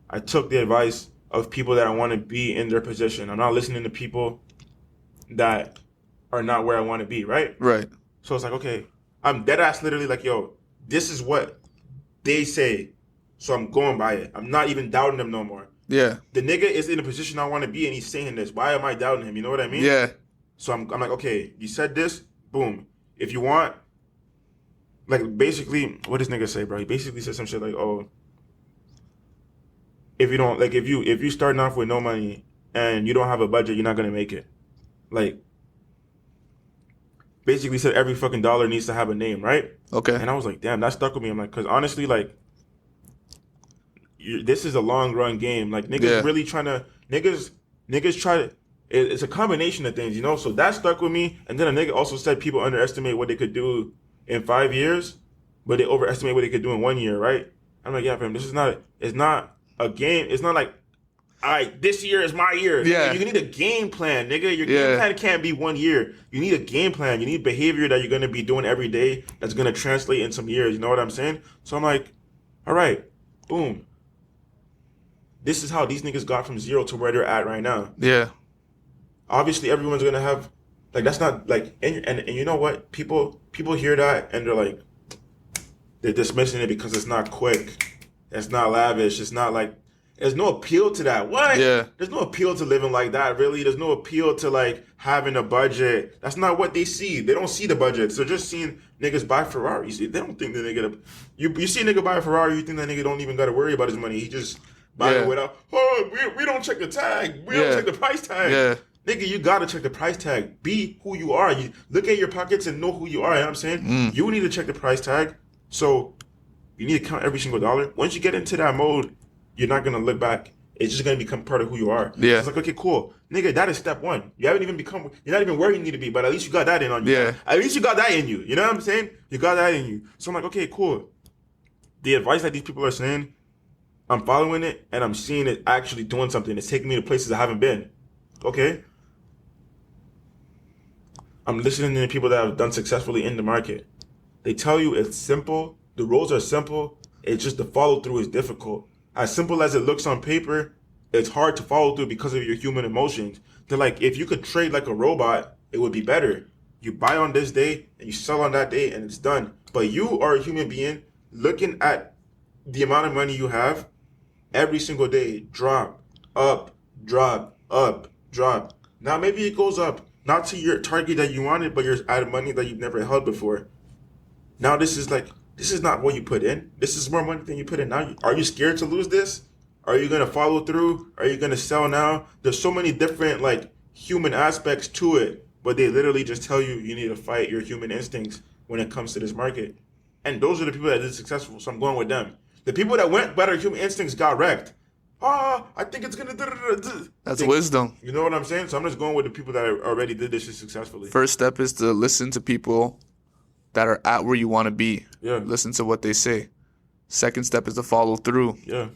I took the advice of people that I want to be in their position. I'm not listening to people that are not where I want to be, right? Right. So it's like, okay, I'm dead ass literally like, yo, this is what they say, so I'm going by it. I'm not even doubting them no more. Yeah. The nigga is in a position I want to be, and he's saying this. Why am I doubting him? You know what I mean? Yeah. So I'm like, okay, you said this, boom. If you want, like basically, what does nigga say, bro? He basically said some shit like, oh, if you don't, like, if you starting off with no money and you don't have a budget, you're not gonna make it. Like, basically said every fucking dollar needs to have a name, right? Okay. And I was like, damn, that stuck with me. I'm like, because honestly, like, this is a long run game. Like, niggas really trying to, niggas try to, it's a combination of things, you know? So that stuck with me. And then a nigga also said people underestimate what they could do in 5 years, but they overestimate what they could do in 1 year, right? I'm like, yeah, fam, this is not, it's not a game. It's not like, all right, this year is my year. Yeah. You need a game plan, nigga. Your game plan can't be 1 year. You need a game plan. You need behavior that you're going to be doing every day that's going to translate in some years. You know what I'm saying? So I'm like, all right, boom. This is how these niggas got from 0 to where they're at right now. Yeah. Obviously, everyone's going to have, like, that's not, like, and you know what? People hear that and they're like, they're dismissing it because it's not quick. It's not lavish. It's not like, there's no appeal to that. What? Yeah. There's no appeal to living like that, really. There's no appeal to, like, having a budget. That's not what they see. They don't see the budget. They're just seeing niggas buy Ferraris. They don't think that they get a... You see a nigga buy a Ferrari, you think that nigga don't even got to worry about his money. He just buy it without... Oh, we don't check the tag. We don't check the price tag. Yeah. Nigga, you got to check the price tag. Be who you are. You look at your pockets and know who you are. You know what I'm saying? You need to check the price tag. So you need to count every single dollar. Once you get into that mode... You're not gonna look back. It's just gonna become part of who you are. Yeah. It's like, okay, cool, nigga. That is step one. You haven't even become. You're not even where you need to be, but at least you got that in on you. Yeah. At least you got that in you. You know what I'm saying? You got that in you. So I'm like, okay, cool. The advice that these people are saying, I'm following it and I'm seeing it actually doing something. It's taking me to places I haven't been. Okay. I'm listening to people that have done successfully in the market. They tell you it's simple. The rules are simple. It's just the follow through is difficult. As simple as it looks on paper, it's hard to follow through because of your human emotions. They're like, if you could trade like a robot, it would be better. You buy on this day and you sell on that day and it's done. But you are a human being looking at the amount of money you have every single day. Drop, up, drop, up, drop. Now maybe it goes up, not to your target that you wanted, but you're out of money that you've never held before. Now this is not what you put in. This is more money than you put in. Now, are you scared to lose this? Are you going to follow through? Are you going to sell now? There's so many different, like, human aspects to it, but they literally just tell you need to fight your human instincts when it comes to this market. And those are the people that did successful, so I'm going with them. The people that went by their human instincts got wrecked. I think it's going to... That's wisdom. You know what I'm saying? So I'm just going with the people that already did this shit successfully. First step is to listen to people that are at where you want to be. Yeah. Listen to what they say. Second step is to follow through. Yeah.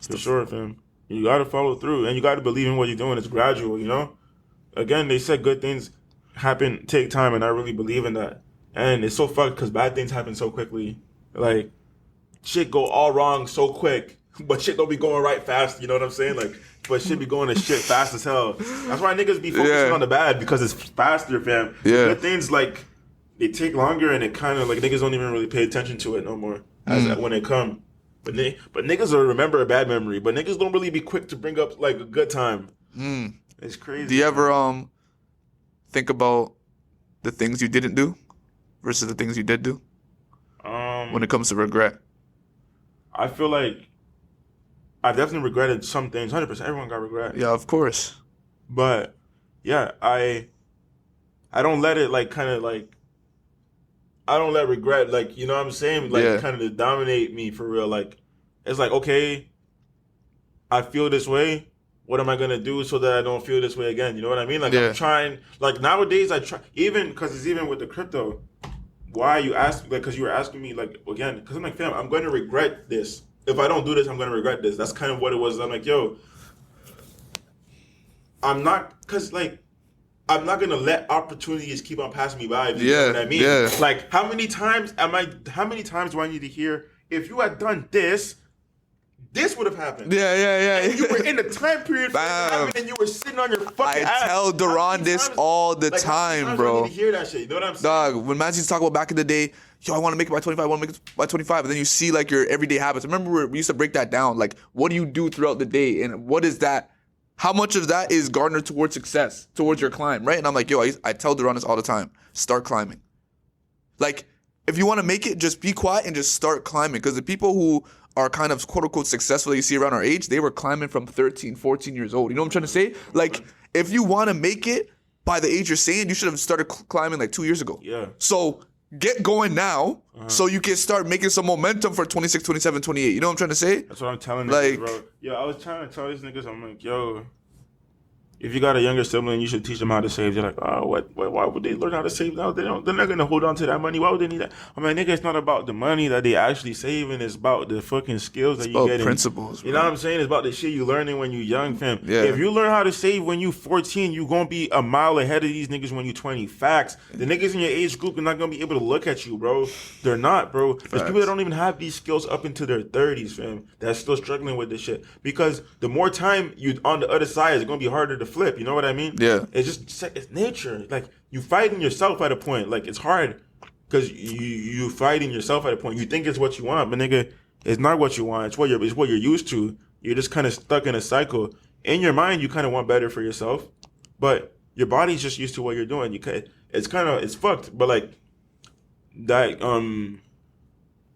For sure, fam. You got to follow through, and you got to believe in what you're doing. It's gradual, you know? Again, they said good things take time, and I really believe in that. And it's so fucked because bad things happen so quickly. Like, shit go all wrong so quick, but shit don't be going right fast, you know what I'm saying? Like, but shit be going to shit fast as hell. That's why niggas be focusing on the bad, because it's faster, fam. Yeah. Good things, like, they take longer, and it kind of, like, niggas don't even really pay attention to it no more when it come. But niggas will remember a bad memory, but niggas don't really be quick to bring up, like, a good time. It's crazy. Do you ever think about the things you didn't do versus the things you did do when it comes to regret? I feel like I've definitely regretted some things. 100%. Everyone got regret. Yeah, of course. But, yeah, I don't let it, like, kind of, like, I don't let regret, like, you know what I'm saying? Like, kind of dominate me for real. Like, it's like, okay, I feel this way. What am I going to do so that I don't feel this way again? You know what I mean? Like, I'm trying, like, nowadays I try, even, because it's even with the crypto, why you ask, like, because you were asking me, like, again, because I'm like, fam, I'm going to regret this. If I don't do this, I'm going to regret this. That's kind of what it was. I'm like, yo, I'm not, because, like, I'm not gonna let opportunities keep on passing me by. You know what I mean? Yeah. Like, how many times do I need to hear, if you had done this would have happened? Yeah. And you were in the time period for it to happen, and you were sitting on your fucking ass. I tell Duran this all the time, bro. I need to hear that shit. You know what I'm saying? Dog, when Man's used to talk about back in the day, yo, I want to make it by 25, I want to make it by 25, and then you see, like, your everyday habits. Remember, we used to break that down. Like, what do you do throughout the day, and what is that? How much of that is garnered towards success, towards your climb, right? And I'm like, yo, I tell Duran this all the time. Start climbing. Like, if you want to make it, just be quiet and just start climbing. Because the people who are kind of quote unquote successful that you see around our age, they were climbing from 13, 14 years old. You know what I'm trying to say? Like, if you want to make it by the age you're saying, you should have started climbing like 2 years ago. Yeah. So get going now so you can start making some momentum for 26, 27, 28. You know what I'm trying to say? That's what I'm telling Like- niggas, bro. Yo, I was trying to tell these niggas, I'm like, yo, if you got a younger sibling, you should teach them how to save. They're like, oh, why would they learn how to save now? They're not going to hold on to that money. Why would they need that? I'm like, nigga, it's not about the money that they actually saving. It's about the fucking skills that you get. Principles. You know what I'm saying? It's about the shit you learning when you young, fam. Yeah. If you learn how to save when you 14, you going to be a mile ahead of these niggas when you 20. Facts. The niggas in your age group are not going to be able to look at you, bro. They're not, bro. There's people that don't even have these skills up into their 30s, fam, that's still struggling with this shit. Because the more time you on the other side, it's going to be harder to flip. You know what I mean? Yeah. It's nature. Like, you fighting yourself at a point. Like, it's hard because you fighting yourself at a point. You think it's what you want, but nigga, it's not what you want. It's what you're used to. You're just kind of stuck in a cycle. In your mind, you kind of want better for yourself, but your body's just used to what you're doing. It's fucked. But like that,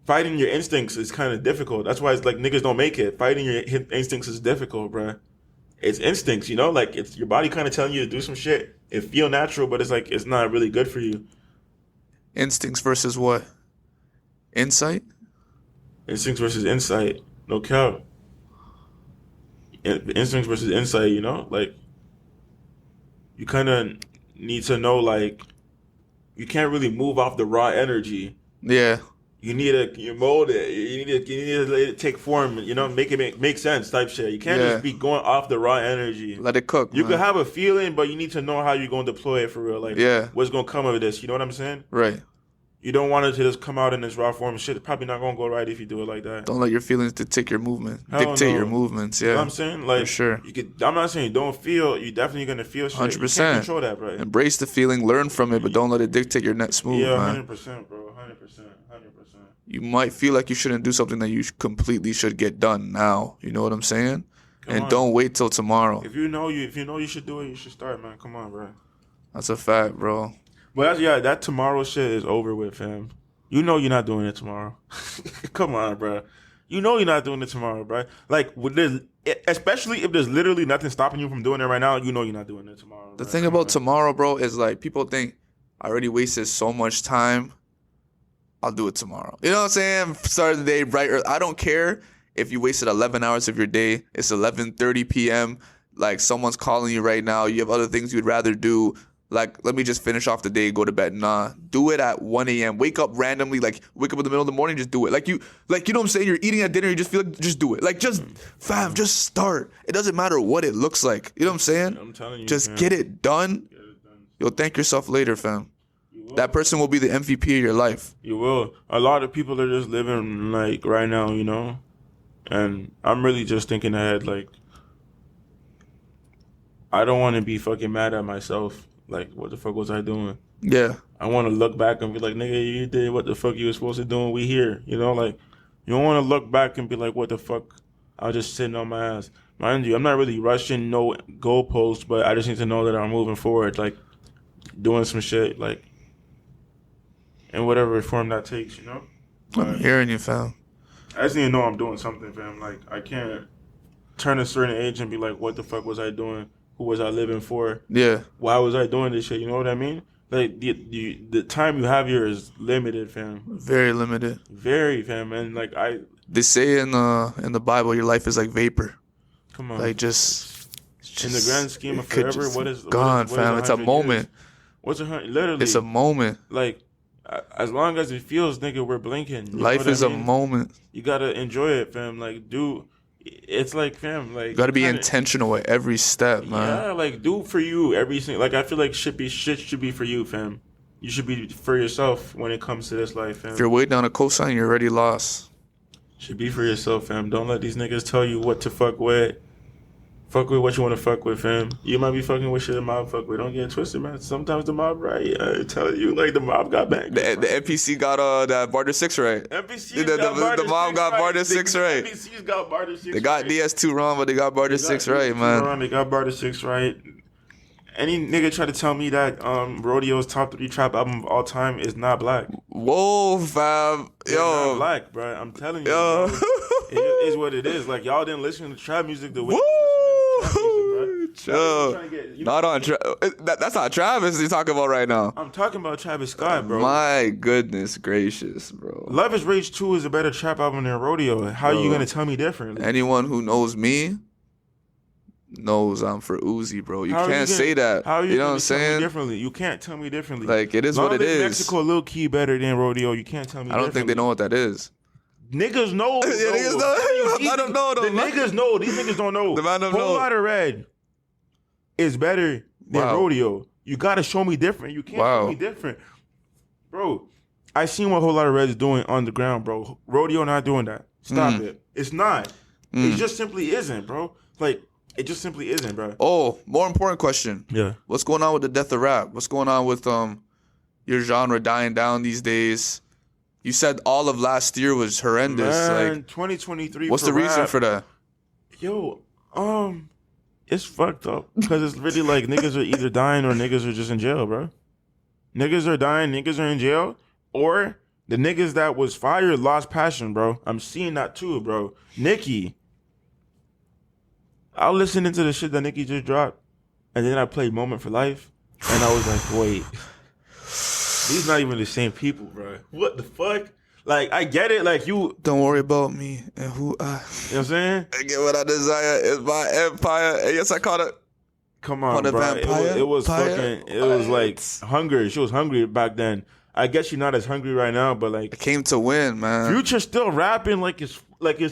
fighting your instincts is kind of difficult. That's why it's like niggas don't make it. Fighting your instincts is difficult, bruh. It's instincts, you know, like it's your body kind of telling you to do some shit. It feel natural, but it's like it's not really good for you. Instincts versus what? Insight? Instincts versus insight, no cap. Instincts versus insight, you know, like you kind of need to know, like you can't really move off the raw energy. Yeah. You need to mold it. You need to let it take form. You know, make it make sense type shit. You can't just be going off the raw energy. Let it cook. You can have a feeling, but you need to know how you're going to deploy it for real. Like, what's going to come of this? You know what I'm saying? Right. You don't want it to just come out in this raw form. Shit, it's probably not going to go right if you do it like that. Don't let your feelings dictate your movement. Your movements. Yeah. You know what I'm saying? Like, for sure. I'm not saying don't feel. You're definitely going to feel shit. 100%. You can't control that, bro. Embrace the feeling, learn from it, but don't let it dictate your next move. Yeah, man. 100%, bro. 100%. You might feel like you shouldn't do something that you completely should get done now. You know what I'm saying? Don't wait till tomorrow. If you know you should do it, you should start, man. Come on, bro. That's a fact, bro. But that tomorrow shit is over with, fam. You know you're not doing it tomorrow. Come on, bro. You know you're not doing it tomorrow, bro. Like, especially if there's literally nothing stopping you from doing it right now, you know you're not doing it tomorrow. The thing about tomorrow, bro, is like people think I already wasted so much time. I'll do it tomorrow. You know what I'm saying? Start the day bright early. I don't care if you wasted 11 hours of your day. It's 11:30 p.m. Like, someone's calling you right now. You have other things you'd rather do. Like, let me just finish off the day, go to bed. Nah, do it at 1 a.m. Wake up randomly. Like, wake up in the middle of the morning, just do it. Like, you know what I'm saying? You're eating at dinner, you just feel like, just do it. Like, just start. It doesn't matter what it looks like. You know what I'm saying? I'm telling you, just get it done. You'll thank yourself later, fam. That person will be the MVP of your life. You will. A lot of people are just living like right now, you know? And I'm really just thinking ahead, like, I don't want to be fucking mad at myself. Like, what the fuck was I doing? Yeah. I want to look back and be like, nigga, you did what the fuck you were supposed to do and we here. You know, like, you don't want to look back and be like, what the fuck? I was just sitting on my ass. Mind you, I'm not really rushing no goalposts, but I just need to know that I'm moving forward, like, doing some shit, like, in whatever form that takes, you know? I'm hearing you, fam. I just need to know I'm doing something, fam. Like, I can't turn a certain age and be like, what the fuck was I doing? Who was I living for? Yeah. Why was I doing this shit? You know what I mean? Like, the time you have here is limited, fam. Very limited. Very, fam. And, like, they say in the Bible, your life is like vapor. Come on. Like, just in the grand scheme of forever, what is gone, fam? It's a moment. What's 100? Literally. It's a moment. Like, as long as it feels, nigga, we're blinking. Life is a moment. You gotta enjoy it, fam. Like, it's like, fam, like, you gotta be intentional at every step, man. Yeah, like, do for you every single. Like, I feel like shit should be for you, fam. You should be for yourself when it comes to this life, fam. If you're waiting on a cosign, you're already lost. Should be for yourself, fam. Don't let these niggas tell you what to fuck with. Fuck with what you want to fuck with, fam. You might be fucking with shit the mob fuck with. Don't get it twisted, man. Sometimes the mob right. I tell you, like, the mob got back. The NPC got that Barter 6 right. The mob got Barter 6 right. NPCs got Barter 6 They got DS2 wrong, but they got Barter 6 right, man. They got Barter 6 right. any nigga try to tell me that Rodeo's top 3 trap album of all time is not black. Whoa, fam. It's not Yo. black, bro. I'm telling you. Yo. Bro. It is what it is. Like, y'all didn't listen to trap music the way Woo! you listen to trap music, bro. Chill. Trying to get, you know, Not on that's not Travis you're talking about right now. I'm talking about Travis Scott, bro. My goodness gracious, bro. Love is Rage 2 is a better trap album than Rodeo. How are you gonna tell me differently? Anyone who knows me knows I'm for Uzi, bro. You can't say that. How are you know what I'm gonna tell me saying? differently? You can't tell me differently. Like, it is Long what it Live is. Mexico, Lil Key better than Rodeo. You can't tell me. I don't think they know what that is. Niggas know. Yeah, niggas know. I don't know though. The niggas know. These niggas don't know. The man don't Whole know. Lotta Red is better than Wow. Rodeo. You gotta show me different. You can't Wow. show me different, bro. I seen what Whole Lotta Red is doing on the ground, bro. Rodeo not doing that. Stop it. It's not. It just simply isn't, bro. Like, it just simply isn't, bro. Oh, more important question. Yeah. What's going on with the death of rap? What's going on with your genre dying down these days? You said all of last year was horrendous. Man, Like, 2023. what's for the reason rap, for that? Yo, it's fucked up because it's really like niggas are either dying or niggas are just in jail, bro. Niggas are dying, niggas are in jail, or the niggas that was fired lost passion, bro. I'm seeing that too, bro. Nicki, I was listening to the shit that Nicki just dropped, and then I played Moment for Life, and I was like, wait, these not even the same people, bro. What the fuck? Like, I get it, like you. Don't worry about me and who I. You know what I'm saying? I get what I desire is my empire. And yes, I caught it. Come on, On a bro. vampire? It was Fire? fucking. It was like hungry. She was hungry back then. I guess she's not as hungry right now, but I like came to win, man. Future's still rapping like it's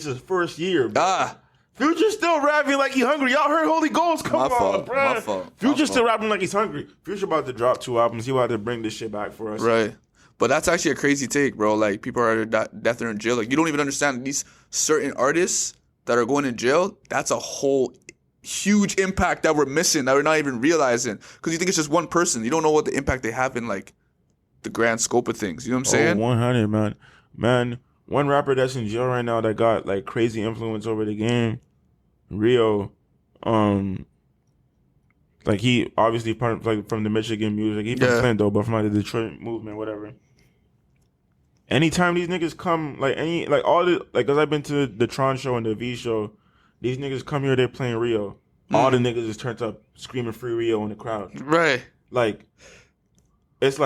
his first year. Bro. Ah, Future's still rapping like he hungry. Y'all heard Holy Ghost? Come My on, fault, bro. my fault, my Future's still fault. rapping like he's hungry. Future about to drop 2 albums. He about to bring this shit back for us. right. But that's actually a crazy take, bro. Like, people are death or in jail. Like, you don't even understand these certain artists that are going in jail. That's a whole huge impact that we're missing, that we're not even realizing. Because you think it's just one person. You don't know what the impact they have in, like, the grand scope of things. You know what I'm saying? 100, man. Man, one rapper that's in jail right now that got like crazy influence over the game, Rio. Like, he obviously part like from the Michigan music. He from Flint though, but from like the Detroit movement, whatever. Anytime these niggas come, cause I've been to the Tron show and the V show, these niggas come here, they're playing Rio. All the niggas is turned up screaming Free Rio in the crowd. Right. Like, it's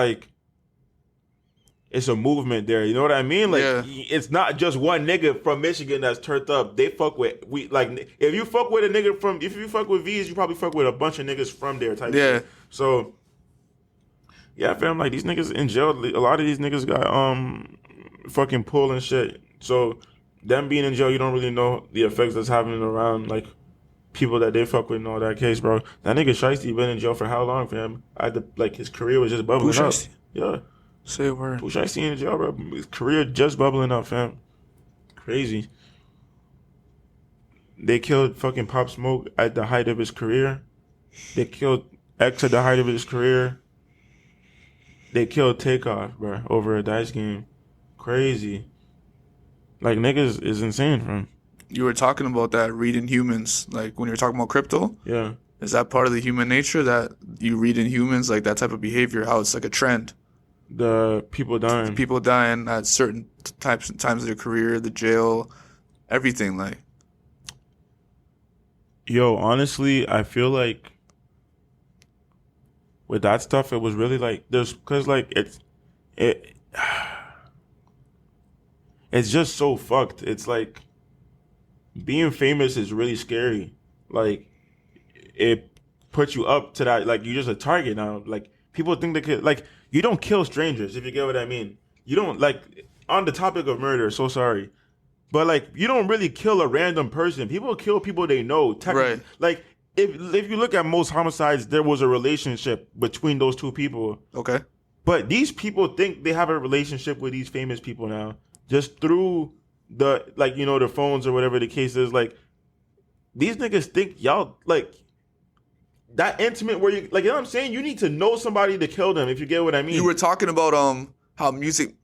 a movement there. You know what I mean? Like, It's not just one nigga from Michigan that's turned up. They fuck with if you fuck with if you fuck with V's, you probably fuck with a bunch of niggas from there type shit. So yeah, fam, like, these niggas in jail, a lot of these niggas got fucking pull and shit. So them being in jail, you don't really know the effects that's happening around like people that they fuck with and all that case, bro. That nigga Shiesty been in jail for how long, fam? His career was just bubbling up. Yeah. Say a word. Who Shiesty in jail, bro? His career just bubbling up, fam. Crazy. They killed fucking Pop Smoke at the height of his career. They killed X at the height of his career. They killed Takeoff, bro, over a dice game. Crazy. Like, niggas is insane, fam. You were talking about that reading humans, like when you were talking about crypto. Yeah. Is that part of the human nature that you read in humans, like that type of behavior, how it's like a trend? The people dying. People dying at certain times of their career, the jail, everything, like. Yo, honestly, I feel like with that stuff, it was really like because like it's just so fucked. It's like being famous is really scary. Like, it puts you up to that. Like, you're just a target now. Like, people think they could, like, you don't kill strangers, if you get what I mean. You don't, like, on the topic of murder, so sorry, but like, you don't really kill a random person. People kill people they know. Right. Like, if you look at most homicides, there was a relationship between those two people. Okay. But these people think they have a relationship with these famous people now, just through the, like, you know, the phones or whatever the case is. Like, these niggas think y'all, like, that intimate where you, like, you know what I'm saying? You need to know somebody to kill them, if you get what I mean. You were talking about how music,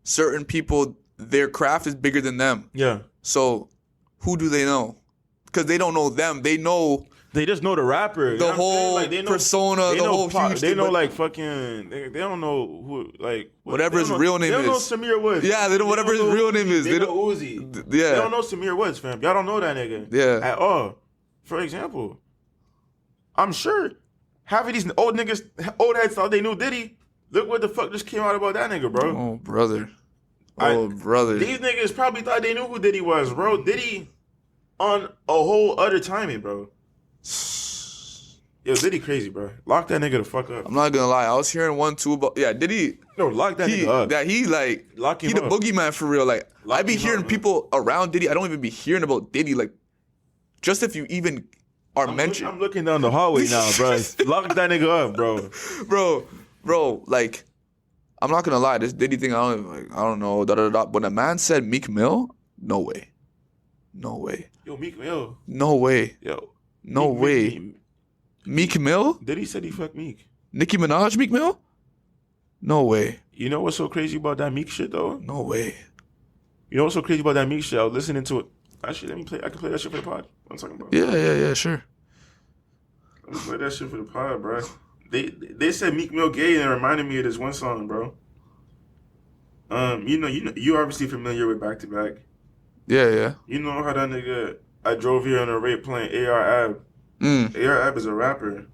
certain people, their craft is bigger than them. Yeah. So who do they know? Because they don't know them. They know They just know the rapper. The whole persona, the whole huge They thing, know but- like fucking. They don't know who like Whatever they his don't know- real name They don't know is. Samir Woods. Yeah, they don't whatever his real name is. They know Uzi. Yeah. They don't know Samir Woods, fam. Y'all don't know that nigga. Yeah. At all. For example, I'm sure half of these old niggas, old heads thought they knew Diddy. Look what the fuck just came out about that nigga, bro. Oh, brother. Brother. These niggas probably thought they knew who Diddy was, bro. Diddy on a whole other timing, bro. Yo, Diddy crazy, bro. Lock that nigga the fuck up. I'm not gonna lie. I was hearing one, two about... Yeah, Diddy... No, lock that nigga up. That he, like... Lock him he the up. boogeyman for real. Like, Lock I be him hearing up, people around Diddy. I don't even be hearing about Diddy. Like, just if you even are mentioned... I'm looking down the hallway now, bro. Lock that nigga up, bro. Bro, like... I'm not gonna lie. This Diddy thing, I don't know. When a man said Meek Mill, no way. No way. Yo, Meek Mill. No way. Yo. No way. Meek Mill? Diddy said he fucked Meek. Nicki Minaj, Meek Mill? No way. You know what's so crazy about that Meek shit, though? No way. You know what's so crazy about that Meek shit? I was listening to it. Actually, let me play. I can play that shit for the pod. What I'm talking about. Yeah, sure. Let me play that shit for the pod, bro. They said Meek Mill gay and it reminded me of this one song, bro. You obviously familiar with Back to Back. Yeah. You know how that nigga I drove here on a rape playing AR Ab. AR Ab is a rapper,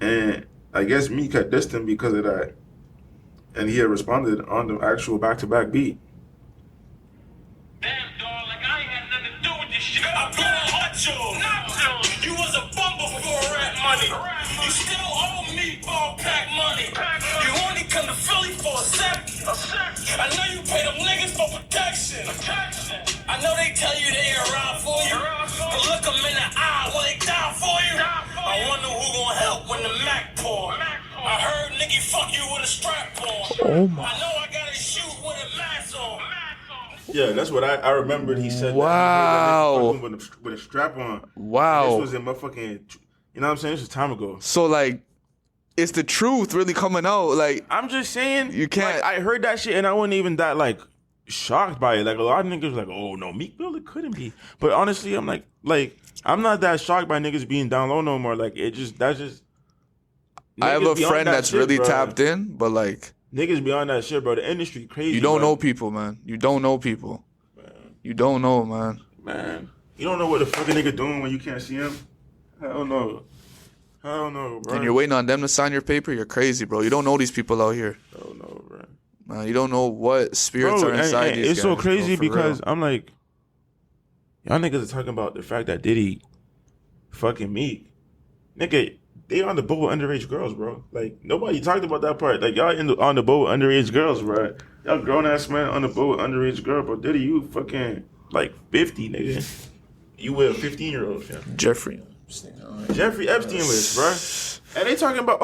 and I guess Meek had dissed him because of that, and he had responded on the actual Back to Back beat. Damn, dog, like I ain't had nothing to do with this shit. I blew a hot you. You was a bum before rap money. You still owe me ball pack money. You only come to Philly for a sec. I know you pay them niggas for protection. I know they tell you they ain't around for you. But look them in the eye when they die for you. I wonder who gon' help when the Mac pour. I heard nigga fuck you with a strap on. Oh my. I know I gotta shoot with a mask on. Yeah, that's what I remembered. He said Wow. that with a strap on. Wow. This was in motherfucking, you know what I'm saying? This was time ago. So, like, it's the truth really coming out. Like, I'm just saying, You can't- Like, I heard that shit and I wasn't even that like shocked by it. Like a lot of niggas was like, "Oh no, Meek Mill it couldn't be." But honestly, I'm like I'm not that shocked by niggas being down low no more. Like that's just. I have a Niggas be on friend that that's shit, really bro. tapped in, but, like, Niggas be on that shit, bro. The industry crazy. you don't bro. know people, man. You don't know people. You don't know, man. Man, you don't know what the fucking nigga doing when you can't see him. Hell no, bro. And you're waiting on them to sign your paper, you're crazy, bro. You don't know these people out here. Hell no, bro. Man, you don't know what spirits Bro, are inside and these it's so guys, crazy bro, for because real. I'm like, y'all niggas are talking about the fact that Diddy fucking Meek. Nigga, they on the boat with underage girls, bro. Like, nobody talked about that part. Like, y'all on the boat with underage girls, bro. Y'all grown-ass man on the boat with underage girl, bro. Diddy, you fucking, like, 50, nigga. You with a 15-year-old, fam. Jeffrey. Jeffrey Epstein list, bro. And they talking about,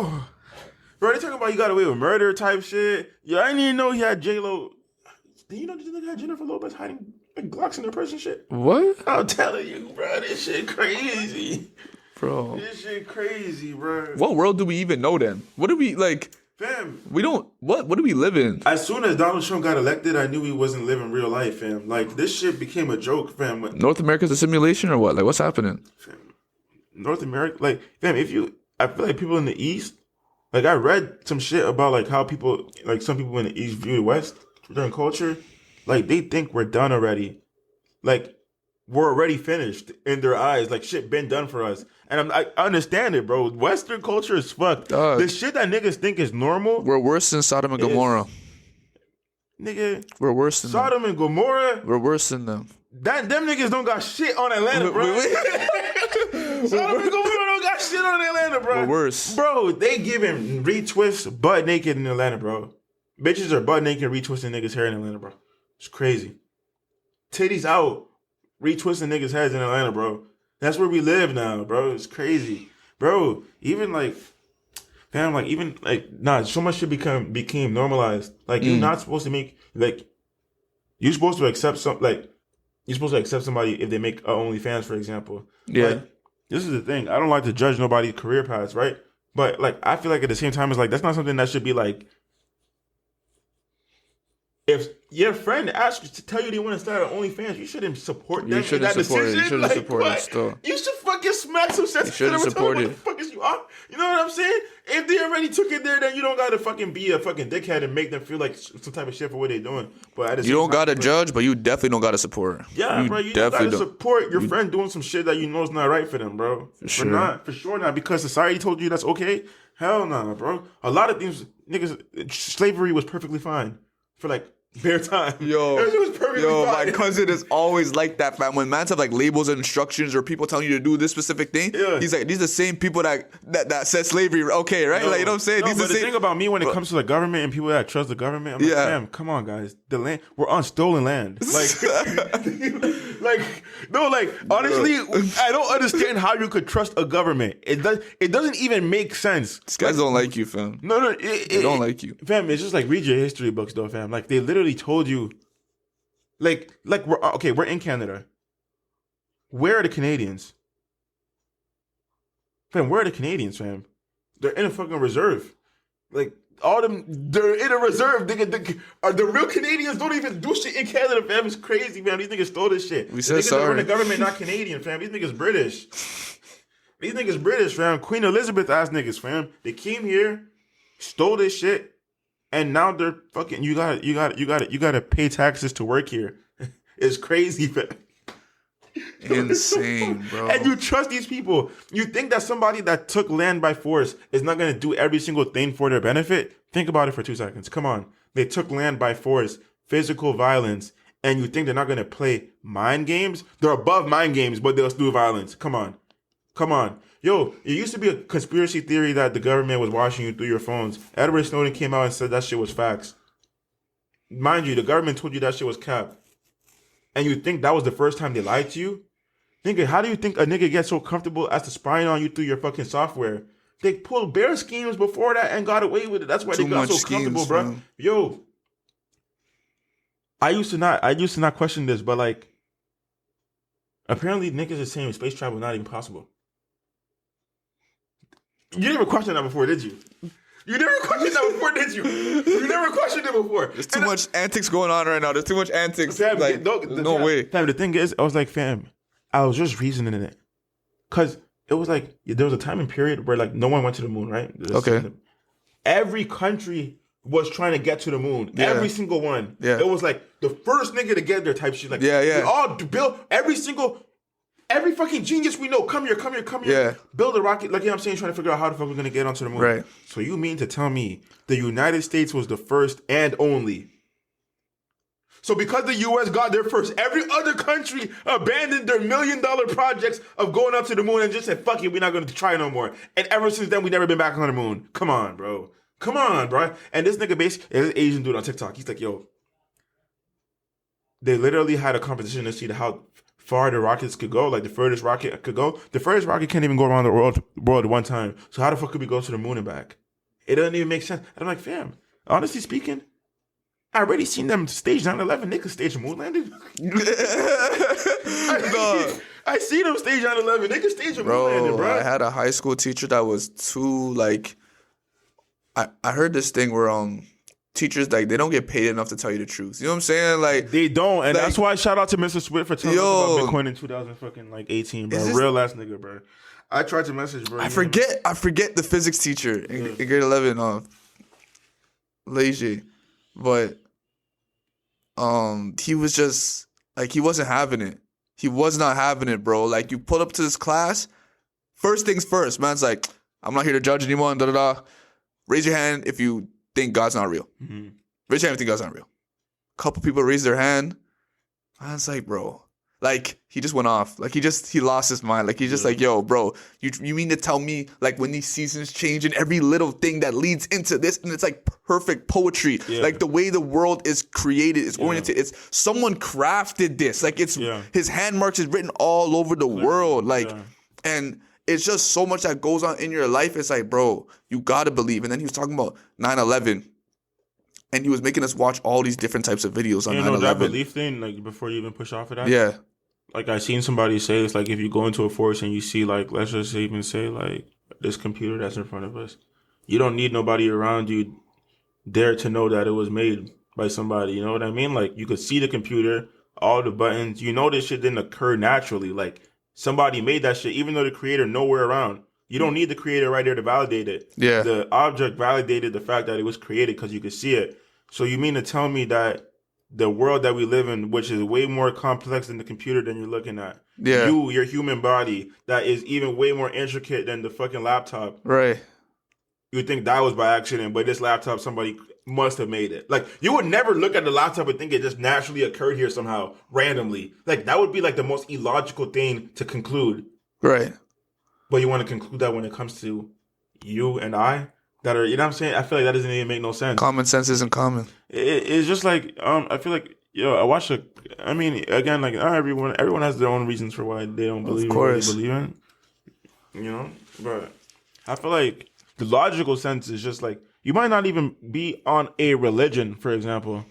bro, they talking about you got away with murder type shit. Yo, I didn't even know he had J-Lo. Did you know this nigga had Jennifer Lopez hiding like Glocks in her purse and shit? What? I'm telling you, bro, this shit crazy. Bro. This shit crazy, bro. What world do we even know then? What do we, like, Fam, we don't, what do we live in? as soon as Donald Trump got elected, I knew he wasn't living real life, fam. Like, this shit became a joke, fam. North America's a simulation or what? Like, what's happening? Fam, North America, like, fam, I feel like people in the East, like, I read some shit about, like, how people, like, some people in the East view the West during culture. Like, they think we're done already. Like, we're already finished in their eyes. Like, shit been done for us. And I understand it, bro. Western culture is fucked. Dog. The shit that niggas think is normal, We're worse than Sodom and Gomorrah. nigga, We're worse than them. Sodom and Gomorrah, We're worse than them. them niggas don't got shit on Atlanta, bro. Sodom and Gomorrah don't got shit on Atlanta, bro. We're worse. Bro, they giving retwists butt naked in Atlanta, bro. Bitches are butt naked retwisting niggas' hair in Atlanta, bro. It's crazy. Titties out, retwisting niggas' heads in Atlanta, bro. That's where we live now, bro. It's crazy. Bro, even like, fam, like, even like, nah, so much shit became normalized. Like, you're not supposed to make, like, you're supposed to accept you're supposed to accept somebody if they make OnlyFans, for example. Yeah. Like, this is the thing. I don't like to judge nobody's career paths, right? But, like, I feel like at the same time, it's like, that's not something that should be like, if your friend asks you to tell you they want to start an OnlyFans, you shouldn't support them. You shouldn't in that support it. You decision. shouldn't Like, support it what? still. You should fucking fucking smack some sense. should've supported. What the fuck is you on? You know what I'm saying? If they already took it there, then you don't gotta fucking be a fucking dickhead and make them feel like some type of shit for what they're doing. But at the You same don't time, gotta judge, but you definitely don't gotta support. Yeah, bro, you definitely gotta support your friend doing some shit that you know is not right for them, bro. For sure not. Because society told you that's okay. Hell no, bro. A lot of things, niggas, slavery was perfectly fine for like bare time. Yo, it was perfectly fine. my cousin is always like that, fam. When mans have like labels and instructions or people telling you to do this specific thing, he's like, these are the same people that said slavery, okay, right? Like, you know what I'm saying? No, but the thing about me when it comes to the government and people that trust the government, I'm like, damn, come on, guys. The land, we're on stolen land. Like, honestly, I don't understand how you could trust a government. It doesn't even make sense. These guys don't like you, fam. No, they don't like you, fam. It's just like read your history books, though, fam. Like they literally told you, like we're in Canada. Where are the Canadians, fam? Where are the Canadians, fam? They're in a fucking reserve. Like all them, they're in a reserve. The real Canadians don't even do shit in Canada, fam. It's crazy, fam. These niggas stole this shit. We said niggas sorry. That run the government, not Canadian, fam. These niggas British. These niggas British, fam. Queen Elizabeth ass niggas, fam. They came here, stole this shit, and now they're fucking. You gotta pay taxes to work here. It's crazy, fam. Insane, bro. And you trust these people. You think that somebody that took land by force is not going to do every single thing for their benefit? Think about it for 2 seconds. Come on. They took land by force, physical violence, and you think they're not going to play mind games? They're above mind games, but they'll do violence. Come on. Yo, it used to be a conspiracy theory that the government was watching you through your phones. Edward Snowden came out and said that shit was facts. Mind you, the government told you that shit was cap. And you think that was the first time they lied to you? Nigga, how do you think a nigga gets so comfortable as to spying on you through your fucking software? They pulled bare schemes before that and got away with it. That's why they got so comfortable, bro. Man. Yo, I used to not question this, but like, apparently niggas are saying space travel not even possible. You never questioned that before, did you? You never questioned that before, did you? You never questioned it before. There's too much antics going on right now. There's too much antics. Fam, like, no way. Fam, the thing is, I was like, fam, I was just reasoning it. Because it was like, there was a time and period where like no one went to the moon, right? Okay. Every country was trying to get to the moon. Yeah. Every single one. Yeah. It was like the first nigga to get there type shit. Like, we all build every fucking genius we know, come here. Yeah. Build a rocket. Like, you know what I'm saying? Trying to figure out how the fuck we're going to get onto the moon. Right. So you mean to tell me the United States was the first and only? So because the U.S. got there first, every other country abandoned their $1 million projects of going up to the moon and just said, fuck it, we're not going to try no more. And ever since then, we never been back on the moon. Come on, bro. And this nigga basically, this Asian dude on TikTok, he's like, yo, they literally had a competition to see how far the rockets could go, like the furthest rocket could go. The furthest rocket can't even go around the world at one time. So how the fuck could we go to the moon and back? It doesn't even make sense. And I'm like, fam, honestly speaking, I already seen them stage 9/11. They could stage a moon landing. I see them stage 9/11. They could stage a moon landing, bro. I had a high school teacher that was too like. I heard this thing where teachers like they don't get paid enough to tell you the truth. You know what I'm saying? Like they don't, and like, that's why shout out to Mr. Swift for telling us about Bitcoin in 2018, bro. Real ass nigga, bro. I tried to message, bro. I forget the physics teacher in grade 11, Leger, but he was just like he wasn't having it. He was not having it, bro. Like you pull up to this class, first things first, man's like, I'm not here to judge anyone. Da da da. Raise your hand if you think God's not real. Mm-hmm. Raise your hand if you think God's not real. Couple people raised their hand. I was like, bro. Like, he just went off. Like, he lost his mind. Like, he's just like, yo, bro, you mean to tell me, like, when these seasons change and every little thing that leads into this, and it's like perfect poetry. Yeah. Like, the way the world is created, is oriented. It's someone crafted this. Like, it's his hand marks is written all over the world. Like, and it's just so much that goes on in your life. It's like, bro, you gotta believe. And then he was talking about 9/11. And he was making us watch all these different types of videos on 9/11. You know that belief thing, like, before you even push off of that? Yeah. Like, I seen somebody say, it's like, if you go into a forest and you see, like, let's just even say, like, this computer that's in front of us, you don't need nobody around you there to know that it was made by somebody. You know what I mean? Like, you could see the computer, all the buttons. You know this shit didn't occur naturally. Like, somebody made that shit, even though the creator nowhere around. You don't need the creator right there to validate it. Yeah. The object validated the fact that it was created because you could see it. So you mean to tell me that the world that we live in, which is way more complex than the computer than you're looking at, Yeah. your human body, that is even way more intricate than the fucking laptop. Right. You would think that was by accident, but this laptop, somebody must have made it. Like, you would never look at the laptop and think it just naturally occurred here somehow, randomly. Like, that would be like the most illogical thing to conclude. Right. But you want to conclude that when it comes to you and I, that are, you know what I'm saying? I feel like that doesn't even make no sense. Common sense isn't common. It's just like, I feel like, I watched I mean, again, like, not everyone has their own reasons for why they don't believe in what they believe in. You know? But I feel like the logical sense is just like, you might not even be on a religion, for example,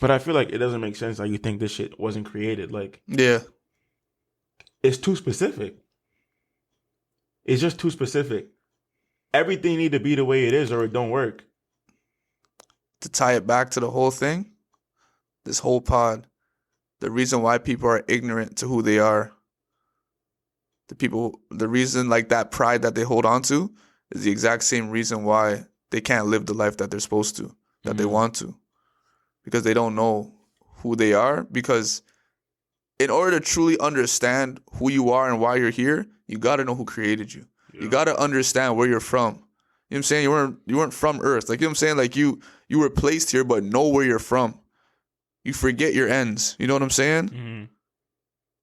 but I feel like it doesn't make sense that you think this shit wasn't created. Like, Yeah. it's too specific. It's just too specific. Everything need to be the way it is or it don't work. To tie it back to the whole thing, this whole pod, the reason why people are ignorant to who they are, the reason like that pride that they hold on to is the exact same reason why they can't live the life that they're supposed to, that they want to. Because they don't know who they are. Because in order to truly understand who you are and why you're here, you got to know who created you. Yeah. You got to understand where you're from. You know what I'm saying? You weren't from Earth. Like, you know what I'm saying? Like, you were placed here, but know where you're from. You forget your ends. You know what I'm saying? Mm-hmm.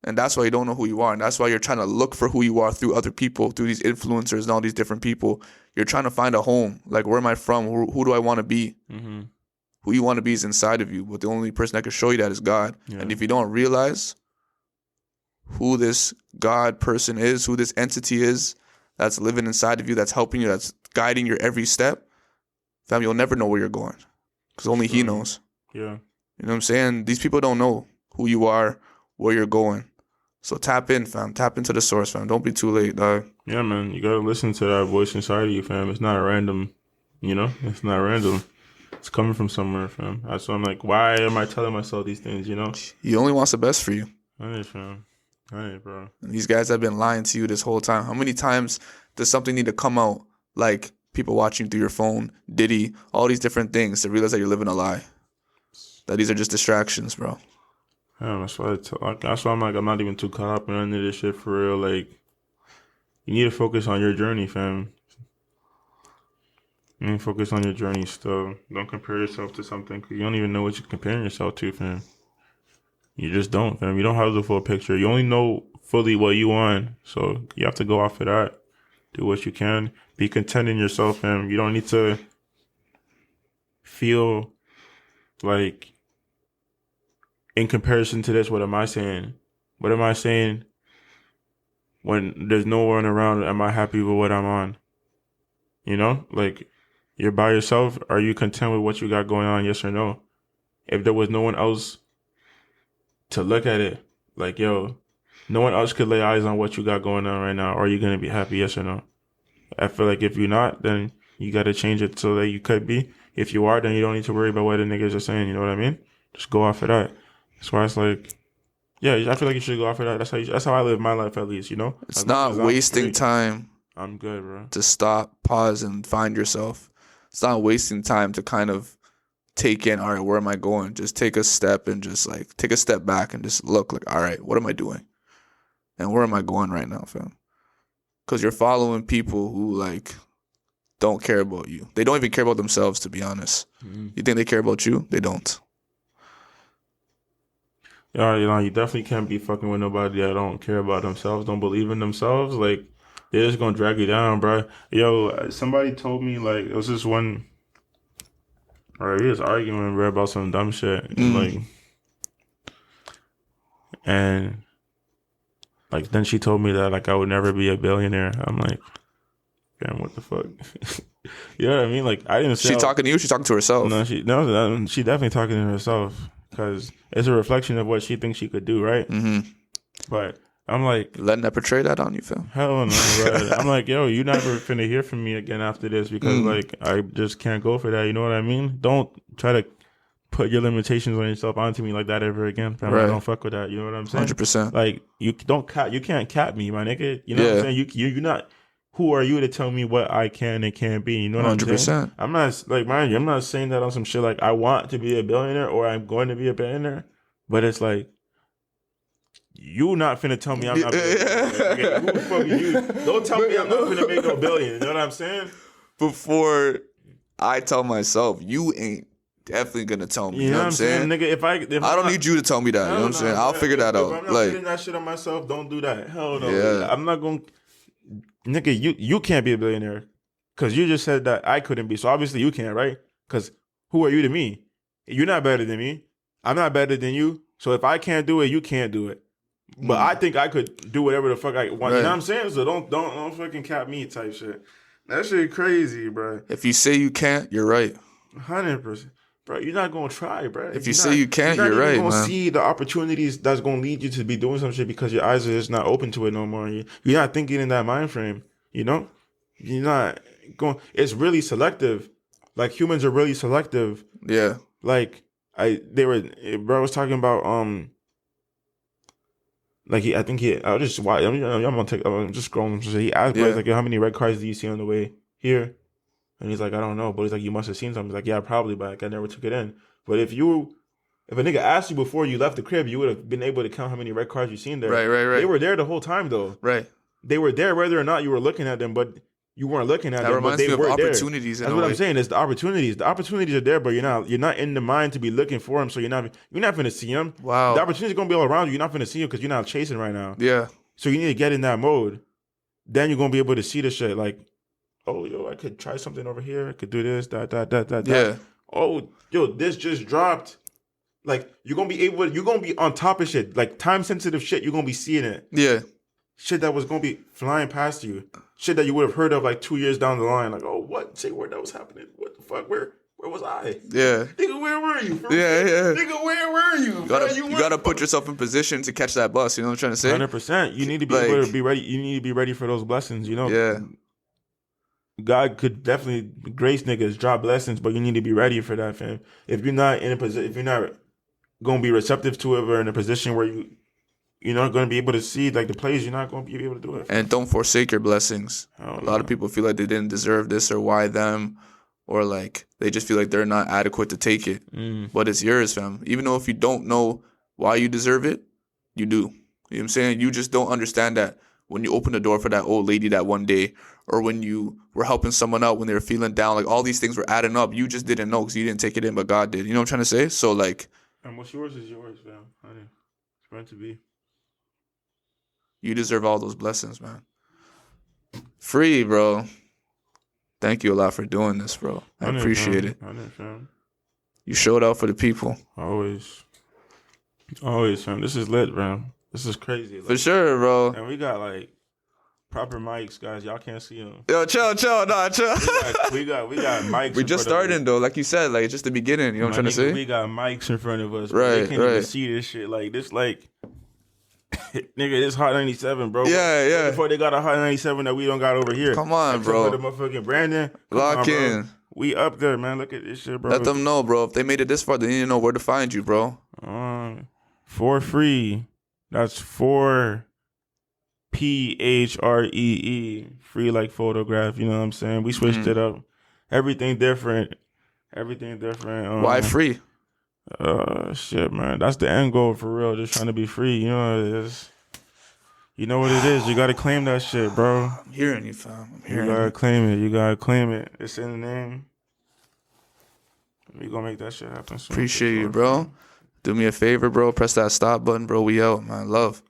And that's why you don't know who you are. And that's why you're trying to look for who you are through other people, through these influencers and all these different people. You're trying to find a home. Like, where am I from? Who do I want to be? Mm-hmm. Who you want to be is inside of you. But the only person that can show you that is God. Yeah. And if you don't realize who this God person is, who this entity is that's living inside of you, that's helping you, that's guiding your every step, fam, you'll never know where you're going. Because only He knows. Yeah. You know what I'm saying? These people don't know who you are, where you're going. So tap in, fam. Tap into the source, fam. Don't be too late, dog. Yeah, man. You gotta listen to that voice inside of you, fam. It's not a random, It's not random. It's coming from somewhere, fam. That's why I'm like, why am I telling myself these things, He only wants the best for you. Hey, fam. Hey, bro. And these guys have been lying to you this whole time. How many times does something need to come out, like people watching through your phone, Diddy, all these different things, to realize that you're living a lie? That these are just distractions, bro. Yeah, that's why I'm like, I'm not even too caught up in any of this shit for real. Like, you need to focus on your journey, fam. You need to focus on your journey still. Don't compare yourself to something, because you don't even know what you're comparing yourself to, fam. You just don't, fam. You don't have the full picture. You only know fully what you want. So you have to go off of that. Do what you can. Be content in yourself, fam. You don't need to feel like, in comparison to this, what am I saying? What am I saying when there's no one around? Am I happy with what I'm on? Like, you're by yourself. Are you content with what you got going on? Yes or no? If there was no one else to look at it, like, yo, no one else could lay eyes on what you got going on right now, are you going to be happy? Yes or no? I feel like if you're not, then you got to change it so that you could be. If you are, then you don't need to worry about what the niggas are saying. You know what I mean? Just go off of that. That's why it's like, yeah, I feel like you should go off of that. That's how I live my life, at least, It's not wasting time. I'm good, bro. To stop, pause, and find yourself. It's not wasting time to kind of take in, all right, where am I going? Just take a step and just like take a step back and just look like, all right, what am I doing? And where am I going right now, fam? Because you're following people who like don't care about you. They don't even care about themselves, to be honest. Mm-hmm. You think they care about you? They don't. Yeah, you definitely can't be fucking with nobody that don't care about themselves, don't believe in themselves. Like, they're just gonna drag you down, bro. Yo, somebody told me, like, it was this one, or he was arguing, bro, about some dumb shit. And then she told me that, like, I would never be a billionaire. I'm like, damn, what the fuck? You know what I mean? Like, I didn't say. She talking to you? She talking to herself? No, she definitely talking to herself, because it's a reflection of what she thinks she could do, right? Mm-hmm. But I'm like, letting that portray that on you, Phil. Hell no, bro. I'm like, yo, you never finna hear from me again after this, because like, I just can't go for that. You know what I mean? Don't try to put your limitations on yourself onto me like that ever again. Fam. Right. I don't fuck with that. You know what I'm saying? 100%. Like you can't cap me, my nigga. You know what Yeah. I'm saying? You're not. Who are you to tell me what I can and can't be? You know what I'm saying? 100%. I'm not like, mind you, I'm not saying that on some shit like I want to be a billionaire or I'm going to be a billionaire, but it's like you not finna tell me I'm not. Billionaire. Who the fuck are you? Don't tell me I'm not finna make no billion. You know what I'm saying? Before I tell myself, you ain't definitely gonna tell me. You know what I'm saying? Nigga? If I don't need you to tell me that. You know what I'm saying? I'll figure that out. If I'm not Like, putting that shit on myself, don't do that. Hell no. Yeah. I'm not going. Nigga, you can't be a billionaire because you just said that I couldn't be. So obviously you can't, right? Because who are you to me? You're not better than me. I'm not better than you. So if I can't do it, you can't do it. But I think I could do whatever the fuck I want. Right. You know what I'm saying? So don't fucking cap me type shit. That shit crazy, bro. if you say you can't, you're right. 100%. Bro, you're not gonna try, bro. If you say you can't, you're not right, even gonna man. see the opportunities that's gonna lead you to be doing some shit because your eyes are just not open to it no more. You're not thinking in that mind frame, you know? You're not going. It's really selective. Like humans are really selective. Yeah. Like bro was talking about like I'm just scrolling. So he asked, bro, he's like, "Yo, how many red cars do you see on the way here?" And he's like, "I don't know," but he's like, "You must have seen something." He's like, "Yeah, probably, but like, I never took it in." But if a nigga asked you before you left the crib, you would have been able to count how many red cars you seen there. Right. They were there the whole time though. Right. They were there whether or not you were looking at them, but you weren't looking at That them. reminds but they me of were opportunities. There. That's what I'm saying. It's the opportunities. The opportunities are there, but you're not in the mind to be looking for them. So you're not gonna see them. Wow. The opportunities are gonna be all around you. You're not gonna see them because you're not chasing right now. Yeah. So you need to get in that mode. Then you're gonna be able to see the shit like, oh, yo, I could try something over here. I could do this, that. Yeah. Oh, yo, this just dropped. Like, you're going to be on top of shit. Like, time-sensitive shit, you're going to be seeing it. Yeah. Shit that was going to be flying past you. Shit that you would have heard of, like, 2 years down the line. Like, oh, what? Say where that was happening. What the fuck? Where was I? Yeah. Nigga, where were you? Yeah. Nigga, where were you? You gotta put yourself in position to catch that bus. You know what I'm trying to say? 100%. You need to be able to be ready. You need to be ready for those blessings, you know? Yeah. God could definitely grace niggas, drop blessings, but you need to be ready for that, fam. If you're not in a position, if you're not gonna be receptive to it, or in a position where you're not gonna be able to see like the plays, you're not gonna be able to do it. And don't forsake your blessings. A lot of people feel like they didn't deserve this, or why them, or like they just feel like they're not adequate to take it. But it's yours, fam. Even though if you don't know why you deserve it, you do. You know what I'm saying? You just don't understand that when you open the door for that old lady that one day, or when you were helping someone out when they were feeling down, like all these things were adding up. You just didn't know because you didn't take it in, but God did. You know what I'm trying to say? So like, and what's yours is yours, fam. Honey, it's meant to be. You deserve all those blessings, man. Phree, bro. Thank you a lot for doing this, bro. I appreciate it. Fam. You showed out for the people. Always, fam. This is lit, bro. This is crazy. Like, For sure, bro. and we got like proper mics, guys. Y'all can't see them. Yo, chill. Nah, chill. We got mics. We just starting, though. Like you said, like, it's just the beginning. You know what I'm trying to say? We got mics in front of us. Right, They can't even see this shit. Like, this, like, nigga, this Hot 97, bro. Yeah. Before they got a Hot 97 that we don't got over here. Come on, Except bro. for the motherfucking Brandon. Lock in. Bro. We up there, man. Look at this shit, bro. Let them know, bro. If they made it this far, they need to know where to find you, bro. For Phree. That's for Phree. Free like photograph. You know what I'm saying? We switched it up. Everything different. Why Phree? Shit, man. That's the end goal for real. Just trying to be free. You know what it is. You know what it is. You gotta claim that shit, bro. I'm hearing you, fam. You gotta claim it. You gotta claim it. It's in the name. We gonna make that shit happen soon. Appreciate you, bro. Do me a favor, bro. Press that stop button, bro. We out, man. Love.